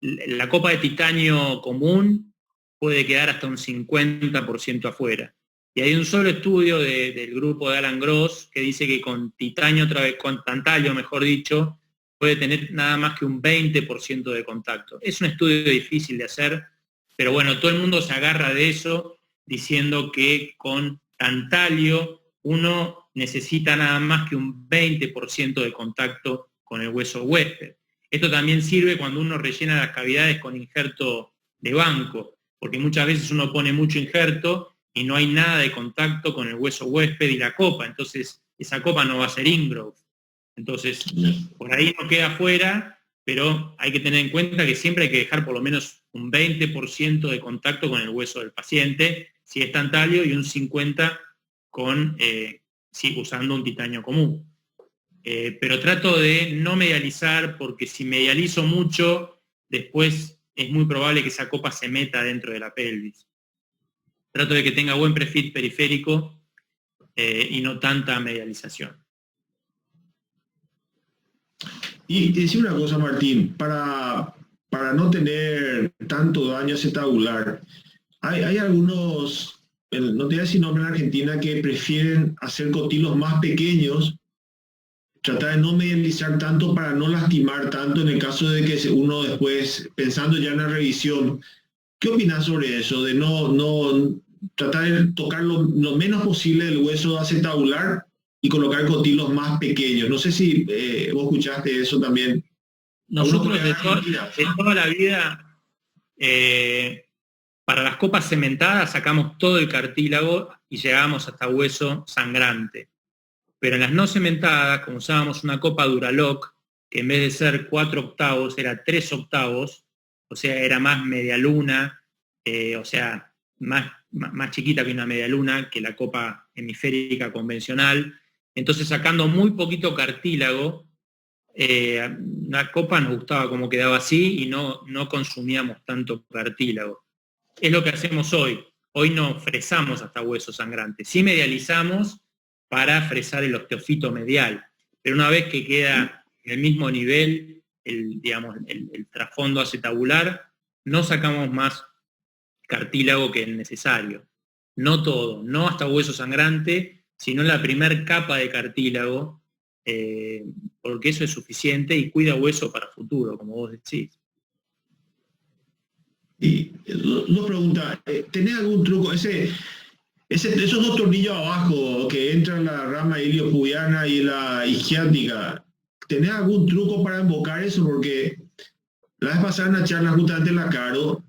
la copa de titanio común puede quedar hasta un 50% afuera. Y hay un solo estudio del grupo de Alan Gross que dice que con titanio, con tantalio, mejor dicho, puede tener nada más que un 20% de contacto. Es un estudio difícil de hacer, pero bueno, todo el mundo se agarra de eso diciendo que con tantalio uno necesita nada más que un 20% de contacto con el hueso huésped. Esto también sirve cuando uno rellena las cavidades con injerto de banco, porque muchas veces uno pone mucho injerto y no hay nada de contacto con el hueso huésped y la copa, entonces esa copa no va a ser ingrowth. Entonces, por ahí no queda fuera, pero hay que tener en cuenta que siempre hay que dejar por lo menos un 20% de contacto con el hueso del paciente, si es tantalio, y un 50% usando un titanio común. Pero trato de no medializar, porque si medializo mucho, después es muy probable que esa copa se meta dentro de la pelvis. Trato de que tenga buen prefit periférico y no tanta medialización. Y decir una cosa, Martín, para no tener tanto daño acetabular, hay algunos, no te voy a decir nombre en Argentina, que prefieren hacer cotilos más pequeños, tratar de no medializar tanto para no lastimar tanto en el caso de que uno después, pensando ya en la revisión. ¿Qué opinas sobre eso? De no tratar de tocar lo menos posible del hueso acetabular y colocar cotilos más pequeños. No sé si vos escuchaste eso también. Nosotros de toda la vida, para las copas cementadas sacamos todo el cartílago y llegamos hasta hueso sangrante. Pero en las no cementadas, como usábamos una copa Duraloc, que en vez de ser 4 octavos era 3 octavos, o sea, era más media luna, o sea, más chiquita que una media luna, que la copa hemisférica convencional. Entonces, sacando muy poquito cartílago, la copa nos gustaba como quedaba así y no consumíamos tanto cartílago. Es lo que hacemos hoy. Hoy no fresamos hasta hueso sangrante. Sí medializamos para fresar el osteofito medial. Pero una vez que queda en el mismo nivel, el trasfondo acetabular, no sacamos más cartílago que el necesario. No todo, no hasta hueso sangrante, sino la primer capa de cartílago, porque eso es suficiente y cuida hueso para futuro, como vos decís. Y dos preguntas. ¿Tenés algún truco? Esos dos tornillos abajo que entran la rama iliopubiana y la isquiática, ¿tenés algún truco para invocar eso? Porque la vez pasada en la charla justamente en la Caro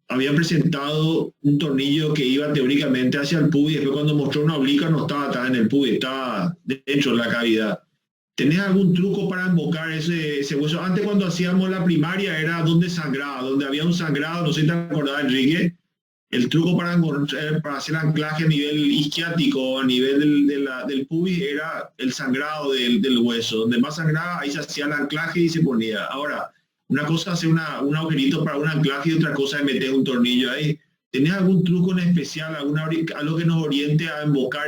habían presentado un tornillo que iba teóricamente hacia el pubis y después cuando mostró una oblicuo no estaba en el pubis, estaba dentro de la cavidad. ¿Tenés algún truco para invocar ese hueso? Antes cuando hacíamos la primaria era donde sangraba, donde había un sangrado, no sé si te acordás, Enrique, el truco para hacer anclaje a nivel isquiático, a nivel del pubis, era el sangrado del hueso. Donde más sangraba, ahí se hacía el anclaje y se ponía. Ahora, una cosa es hacer un agujerito para un anclaje y otra cosa es meter un tornillo ahí. ¿Tenés algún truco en especial, algo que nos oriente a invocar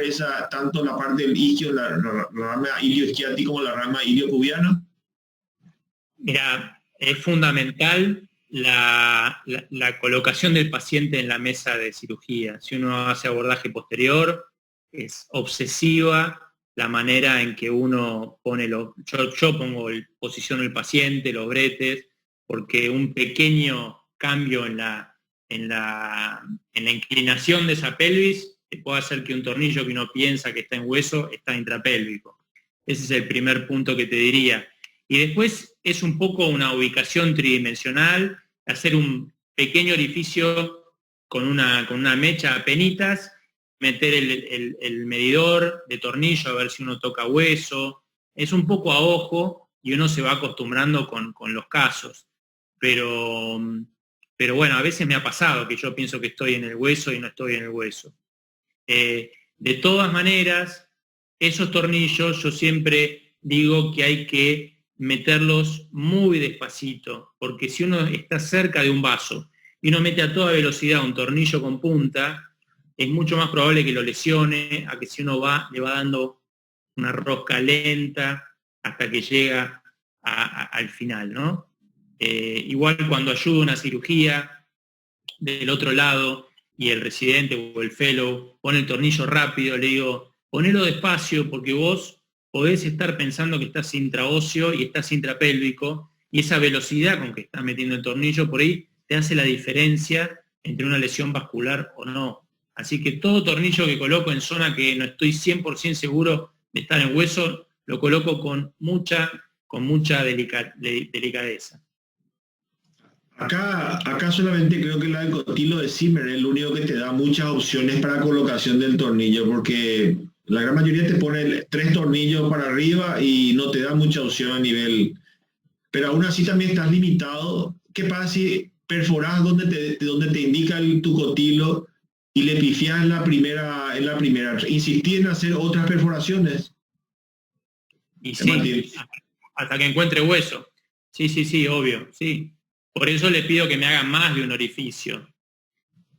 tanto la parte del isquio, la rama ilioisquiática como la rama iliopubiana? Mira, es fundamental la colocación del paciente en la mesa de cirugía. Si uno hace abordaje posterior, es obsesiva la manera en que uno pone yo posiciono el paciente, los bretes, porque un pequeño cambio en la inclinación de esa pelvis puede hacer que un tornillo que uno piensa que está en hueso está intrapélvico. Ese es el primer punto que te diría. Y después es un poco una ubicación tridimensional, hacer un pequeño orificio con una mecha a penitas, meter el medidor de tornillo a ver si uno toca hueso. Es un poco a ojo y uno se va acostumbrando con los casos. Pero bueno, a veces me ha pasado que yo pienso que estoy en el hueso y no estoy en el hueso. De todas maneras, esos tornillos yo siempre digo que hay que meterlos muy despacito, porque si uno está cerca de un vaso y uno mete a toda velocidad un tornillo con punta, es mucho más probable que lo lesione a que si uno le va dando una rosca lenta hasta que llega al final, ¿no? Igual cuando ayuda una cirugía del otro lado y el residente o el fellow pone el tornillo rápido, le digo, ponelo despacio porque vos podés estar pensando que estás intraóseo y estás intrapélvico, y esa velocidad con que estás metiendo el tornillo por ahí te hace la diferencia entre una lesión vascular o no. Así que todo tornillo que coloco en zona que no estoy 100% seguro de estar en hueso, lo coloco con mucha delicadeza. Acá solamente creo que la del cotilo de Zimmer es el único que te da muchas opciones para colocación del tornillo, porque la gran mayoría te pone 3 tornillos para arriba y no te da mucha opción a nivel. Pero aún así también estás limitado. ¿Qué pasa si perforás donde te indica tu cotilo y le pifiás en la primera? Insistí en hacer otras perforaciones. Y sí, hasta que encuentre hueso. Sí, obvio, sí. Por eso le pido que me hagan más de un orificio.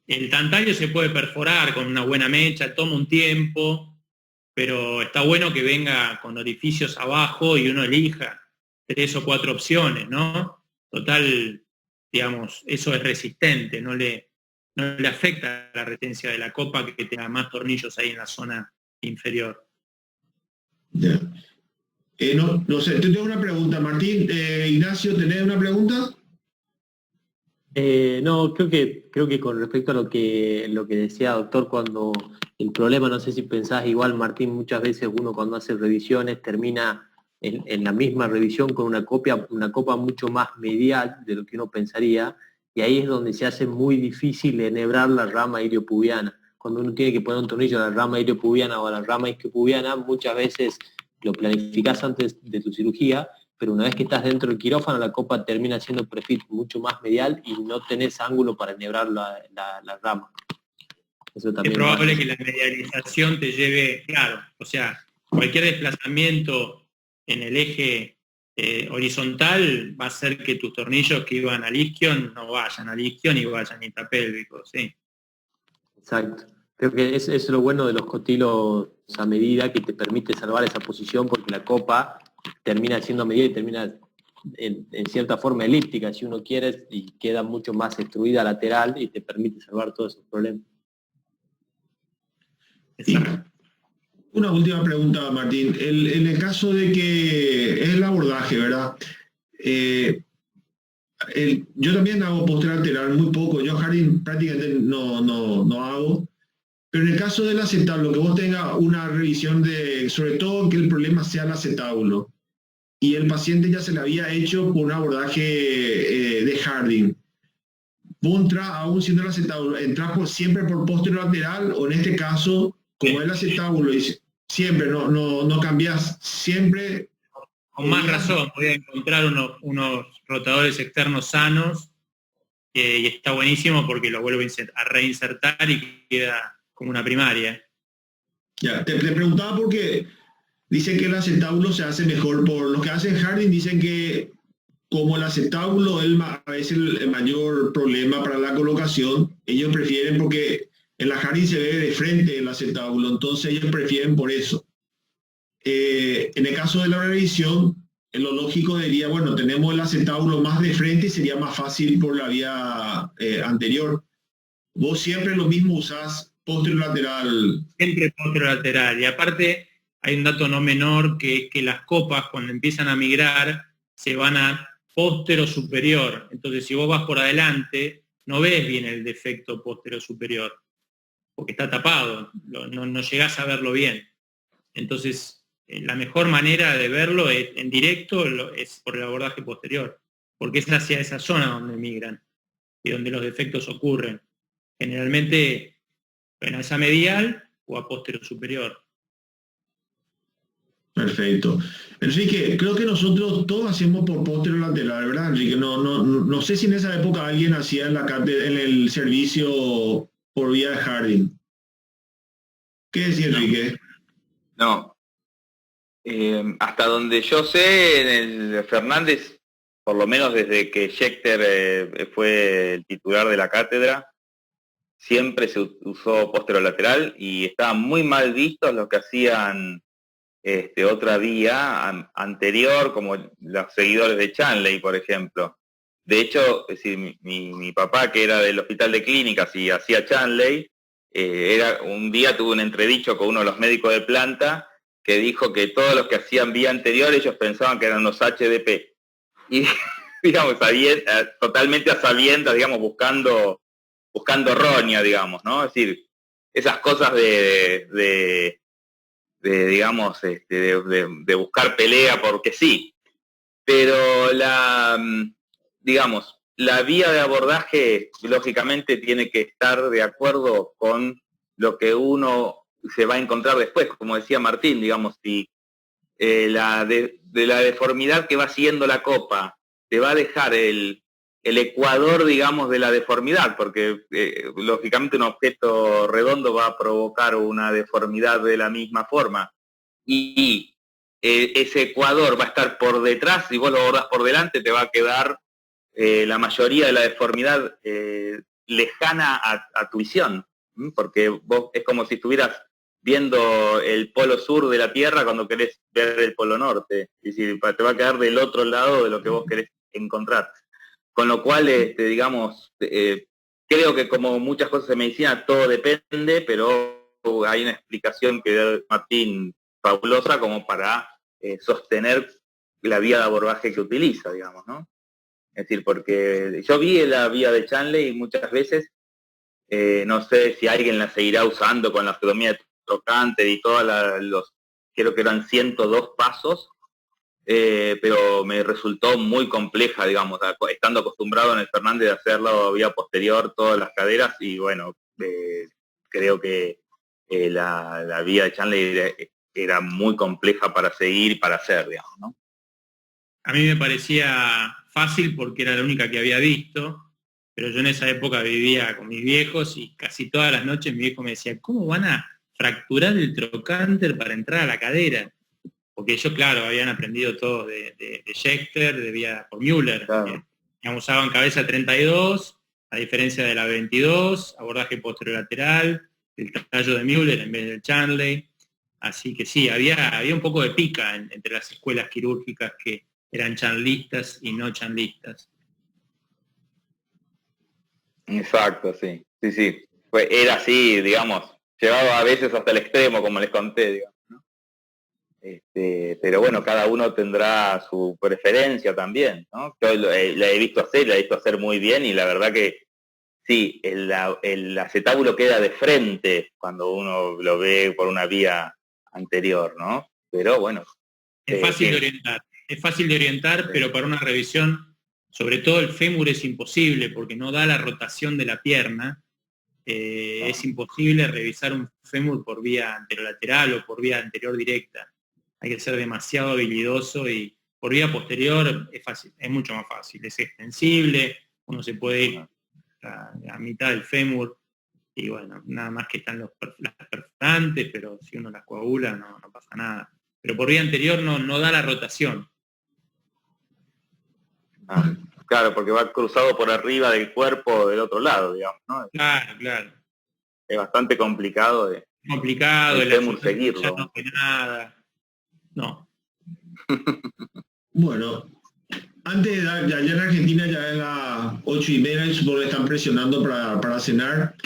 El tantallo se puede perforar con una buena mecha, toma un tiempo, pero está bueno que venga con orificios abajo y uno elija 3 o 4 opciones, ¿no? Total, digamos, eso es resistente, no le afecta la retencia de la copa que tenga más tornillos ahí en la zona inferior. Ya. No sé, te tengo una pregunta, Martín. Ignacio, ¿tenés una pregunta? No, creo que con respecto a lo que decía doctor, cuando el problema, no sé si pensás igual, Martín, muchas veces uno cuando hace revisiones termina en la misma revisión con una copa mucho más medial de lo que uno pensaría, y ahí es donde se hace muy difícil enhebrar la rama iliopubiana. Cuando uno tiene que poner un tornillo a la rama iliopubiana o a la rama isquiopubiana, muchas veces lo planificás antes de tu cirugía, pero una vez que estás dentro del quirófano, la copa termina siendo prefit mucho más medial y no tenés ángulo para enhebrar la rama. Eso también es probable que la medialización te lleve, claro, o sea, cualquier desplazamiento en el eje horizontal va a hacer que tus tornillos que iban al isquion no vayan al isquion y vayan intrapélvicos, sí. Exacto. Creo que es lo bueno de los cotilos a medida, que te permite salvar esa posición, porque la copa termina siendo a medida y termina en cierta forma elíptica, si uno quiere, y queda mucho más extruida lateral y te permite salvar todos esos problemas. Una última pregunta, Martín. En el caso de que es el abordaje, ¿verdad? Yo también hago posterior lateral muy poco. Yo Harding prácticamente no hago. Pero en el caso del acetábulo, que vos tengas una revisión sobre todo que el problema sea el acetábulo, y el paciente ya se le había hecho por un abordaje de Harding, vos entras, aún siendo el acetábulo, entras siempre por posterior lateral, o en este caso, como el acetábulo, siempre, no cambias, siempre. Con más razón, voy a encontrar unos rotadores externos sanos, y está buenísimo porque lo vuelvo a reinsertar y queda como una primaria. Ya, te preguntaba porque dicen que el acetábulo se hace mejor por los que hacen Harding, dicen que como el acetábulo es a veces el mayor problema para la colocación, ellos prefieren, porque en la Harding se ve de frente el acetábulo, entonces ellos prefieren por eso. En el caso de la revisión, lo lógico diría, bueno, tenemos el acetábulo más de frente y sería más fácil por la vía anterior. Vos siempre lo mismo usás posterolateral. Siempre posterolateral. Y aparte hay un dato no menor, que es que las copas cuando empiezan a migrar se van a póstero superior. Entonces si vos vas por adelante, no ves bien el defecto póstero superior, porque está tapado, no llegás a verlo bien. Entonces la mejor manera de verlo en directo es por el abordaje posterior, porque es hacia esa zona donde migran y donde los defectos ocurren. Generalmente a esa medial o a póstero superior. Perfecto. Enrique, creo que nosotros todos hacemos por póstero lateral, ¿verdad, Enrique? No sé si en esa época alguien hacía en el servicio por vía de Harding. ¿Qué decía Enrique? No. Hasta donde yo sé, en el Fernández, por lo menos desde que Schechter fue el titular de la cátedra, siempre se usó posterolateral y estaban muy mal vistos los que hacían otra vía anterior, como los seguidores de Chanley, por ejemplo. De hecho, es decir, mi papá, que era del Hospital de Clínicas y hacía Chanley, un día tuve un entredicho con uno de los médicos de planta que dijo que todos los que hacían vía anterior ellos pensaban que eran los HDP. Y, digamos, totalmente a sabiendas, digamos, buscando roña, digamos, ¿no? Es decir, esas cosas de digamos, de buscar pelea porque sí. Pero digamos, la vía de abordaje, lógicamente, tiene que estar de acuerdo con lo que uno se va a encontrar después, como decía Martín, digamos, si de la deformidad que va siguiendo la copa te va a dejar el ecuador, digamos, de la deformidad, porque lógicamente un objeto redondo va a provocar una deformidad de la misma forma, y ese ecuador va a estar por detrás, si vos lo abordás por delante, te va a quedar la mayoría de la deformidad lejana a tu visión, porque vos es como si estuvieras viendo el polo sur de la Tierra cuando querés ver el polo norte, y si te va a quedar del otro lado de lo que vos querés encontrar. Con lo cual, digamos, creo que como muchas cosas de medicina, todo depende, pero hay una explicación que da Martín fabulosa como para sostener la vía de abordaje que utiliza, digamos, ¿no? Es decir, porque yo vi la vía de Chanley muchas veces, no sé si alguien la seguirá usando con la osteotomía de trocánter y todos creo que eran 102 pasos, pero me resultó muy compleja, digamos, estando acostumbrado en el Fernández de hacerlo vía posterior, todas las caderas, y bueno, creo que la vía de Chanley era muy compleja para seguir y para hacer, digamos, ¿no? A mí me parecía fácil porque era la única que había visto, pero yo en esa época vivía con mis viejos y casi todas las noches mi viejo me decía, ¿cómo van a fracturar el trocánter para entrar a la cadera? Porque ellos, claro, habían aprendido todo de Schechter, por Müller. Claro. Usaban cabeza 32, a diferencia de la 22, abordaje posterolateral, el tallo de Müller en vez del Chanley. Así que sí, había un poco de pica entre las escuelas quirúrgicas que eran chanlistas y no chanlistas. Exacto, sí. Sí. Era así, digamos, llevado a veces hasta el extremo, como les conté, digamos, ¿no? Pero bueno, cada uno tendrá su preferencia también, ¿no? Yo la he visto hacer muy bien, y la verdad que sí, el acetábulo queda de frente cuando uno lo ve por una vía anterior, ¿no? Pero bueno. Es fácil de orientar, sí. Pero para una revisión, sobre todo el fémur, es imposible porque no da la rotación de la pierna. Es imposible revisar un fémur por vía anterolateral o por vía anterior directa. Hay que ser demasiado habilidoso, y por vía posterior es fácil, es mucho más fácil, es extensible, uno se puede ir a mitad del fémur, y bueno, nada más que están las perforantes, pero si uno las coagula no pasa nada. Pero por vía anterior no da la rotación. Claro, porque va cruzado por arriba del cuerpo del otro lado, digamos, ¿no? Claro. Es bastante complicado el fémur seguirlo. Ya no tiene nada. No. Bueno, antes de dar, ya en Argentina ya es las 8:30, supongo que están presionando para cenar.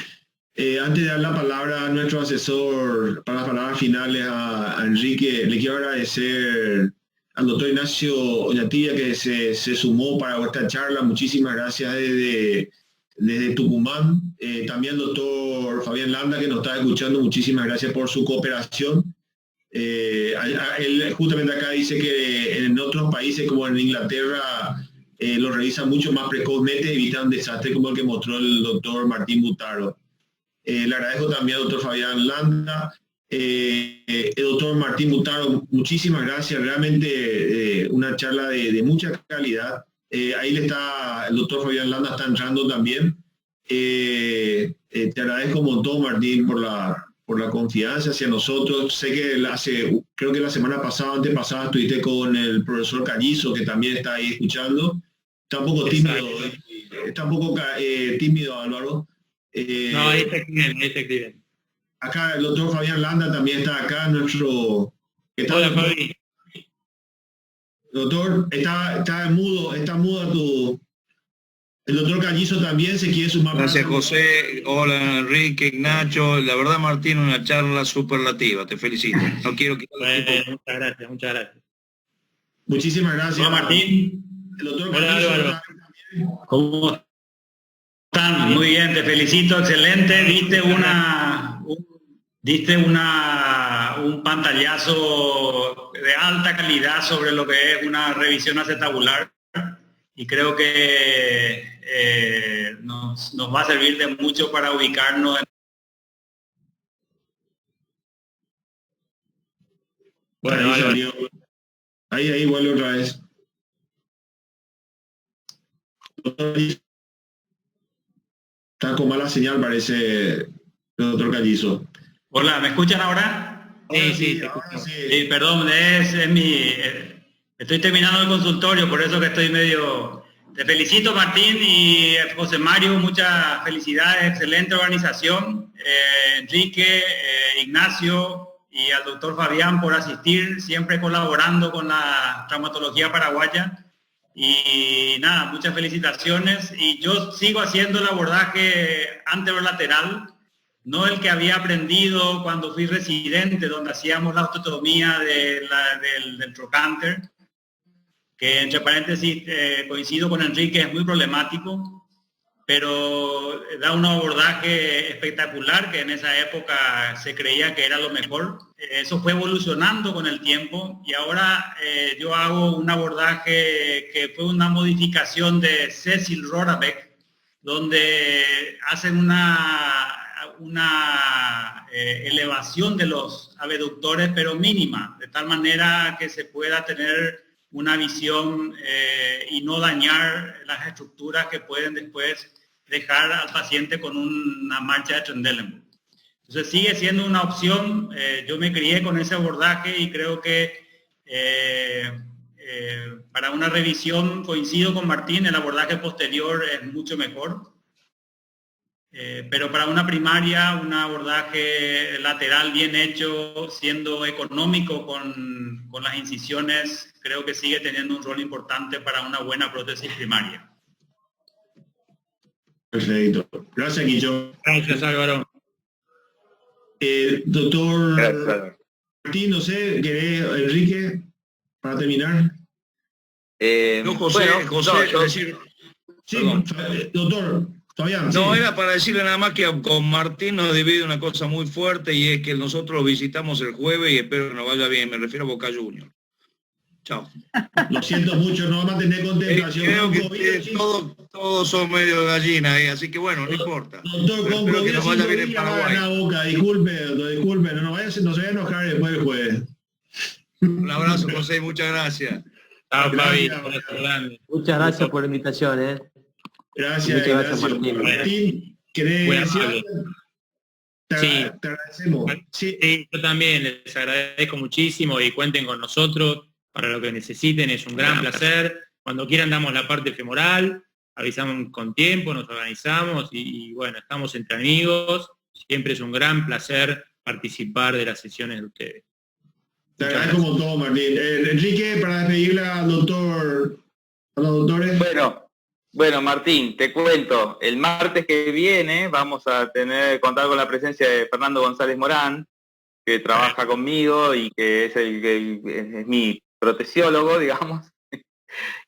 Antes de dar la palabra a nuestro asesor para las palabras finales a Enrique, le quiero agradecer al doctor Ignacio Oñatilla que se sumó para esta charla. Muchísimas gracias desde Tucumán. También al doctor Fabián Landa, que nos está escuchando, muchísimas gracias por su cooperación. Él justamente acá dice que en otros países como en Inglaterra lo revisan mucho más precozmente, evitan desastres como el que mostró el doctor Martín Butaro. Le agradezco también al doctor Fabián Landa. El doctor Martín Butaro, muchísimas gracias, realmente una charla de mucha calidad. Ahí el doctor Fabián Landa está entrando también. Te agradezco un montón, Martín, por por la confianza hacia nosotros. Sé que creo que la semana pasada, antepasada, estuviste con el profesor Callizo, que también está ahí escuchando. Está un poco tímido, tímido, Álvaro. No, ahí te escriben. Acá el doctor Fabián Landa también está acá, nuestro... Hola, Fabi. Doctor, está mudo tu... El doctor Callizo también se quiere sumar. Gracias, José. Hola, Enrique, Ignacio. La verdad, Martín, una charla superlativa. Te felicito. No quiero que... Muchas gracias. Muchísimas gracias. Hola, Martín. El doctor Hola, Callizo, Álvaro. ¿Cómo están? Muy bien, te felicito, excelente. Diste un pantallazo de alta calidad sobre lo que es una revisión acetabular y creo que nos va a servir de mucho para ubicarnos en... Bueno, ahí vuelve otra vez. Está con mala señal, parece el doctor Callizo. Hola, ¿me escuchan ahora? Sí. Sí, perdón, estoy terminando el consultorio, por eso que estoy medio... Te felicito, Martín y José Mario, muchas felicidades, excelente organización. Enrique, Ignacio y al doctor Fabián por asistir, siempre colaborando con la traumatología paraguaya. Y nada, muchas felicitaciones. Y yo sigo haciendo el abordaje anterolateral, no el que había aprendido cuando fui residente, donde hacíamos la osteotomía del trocánter, que entre paréntesis coincido con Enrique, es muy problemático, pero da un abordaje espectacular que en esa época se creía que era lo mejor. Eso fue evolucionando con el tiempo y ahora yo hago un abordaje que fue una modificación de Cecil Rorabeck, donde hacen una elevación de los abductores, pero mínima, de tal manera que se pueda tener una visión y no dañar las estructuras que pueden después dejar al paciente con una mancha de Trendelenburg. Entonces sigue siendo una opción. Yo me crié con ese abordaje y creo que para una revisión coincido con Martín, el abordaje posterior es mucho mejor. Pero para una primaria, un abordaje lateral bien hecho, siendo económico con las incisiones, creo que sigue teniendo un rol importante para una buena prótesis primaria. Perfecto. Gracias, Guillo. Gracias, Álvaro. Doctor Gracias. Martín, no sé, ¿querés, Enrique, para terminar? No, José, Bueno, José, no, yo- decir... Sí, Perdón. doctor, todavía. No, Sí. era para decirle nada más que con Martín nos divide una cosa muy fuerte y es que nosotros lo visitamos el jueves y espero que nos vaya bien. Me refiero a Boca Juniors. Chao. Lo siento mucho, no vamos a tener contemplación. Creo Con que COVID, todos son medio de gallina ahí, así que bueno, no importa. doctor, Pero con espero que COVID nos vaya bien en 5 días va a Paraguay. ganar Boca. Disculpe, doctor, disculpe, no se vaya a enojar después del jueves. Un abrazo, José, y muchas gracias. Chao, Fabi. Gracias. Abrazo grande. Muchas gracias por la invitación. Gracias, Muchas gracias, Ignacio. Martín. Martín, ¿querés Muy decir amable. algo? Te Sí. agradecemos. Sí. Sí, yo también les agradezco muchísimo y cuenten con nosotros para lo que necesiten, es un gran placer. Cuando quieran damos la parte femoral, avisamos con tiempo, nos organizamos y bueno, estamos entre amigos. Siempre es un gran placer participar de las sesiones de ustedes. Te Muchas agradezco como todo, Martín. Enrique, para despedirle al doctor, a los doctores. Bueno, Martín, te cuento, el martes que viene vamos a contar con la presencia de Fernando González Morán, que trabaja conmigo y que es mi protesiólogo, digamos,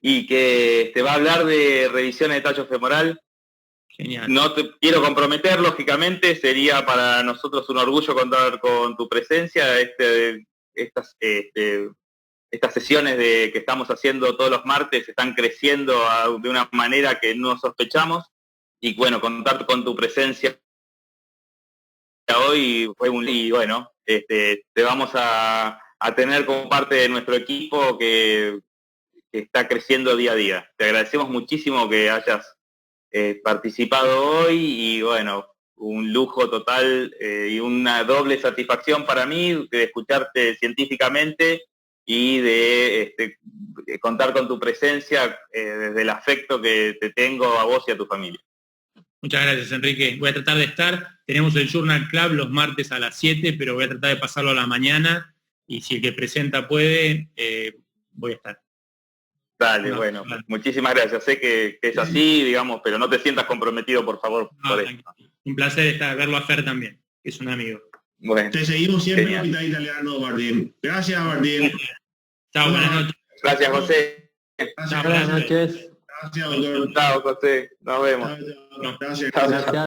y que te va a hablar de revisiones de tallo femoral. Genial. No te quiero comprometer, lógicamente, sería para nosotros un orgullo contar con tu presencia. Estas sesiones que estamos haciendo todos los martes están creciendo de una manera que no sospechamos, y bueno, contar con tu presencia hoy fue y bueno, te vamos a tener como parte de nuestro equipo que está creciendo día a día. Te agradecemos muchísimo que hayas participado hoy y bueno, un lujo total y una doble satisfacción para mí de escucharte científicamente y de contar con tu presencia desde el afecto que te tengo a vos y a tu familia. Muchas gracias, Enrique. Voy a tratar de estar. Tenemos el Journal Club los martes a las 7, pero voy a tratar de pasarlo a la mañana y si el que presenta puede, voy a estar. Dale, bueno, muchísimas gracias. Sé que es así, digamos, pero no te sientas comprometido, por favor. Por eso. Un placer verlo a Fer también, que es un amigo. Bueno, te seguimos siempre en Hospital Italiano, Martín. Gracias, Martín. Chao, buenas noches. Gracias, José. Buenas noches. Gracias, doctor. Chao, José. Nos vemos. Chao. Gracias. Gracias.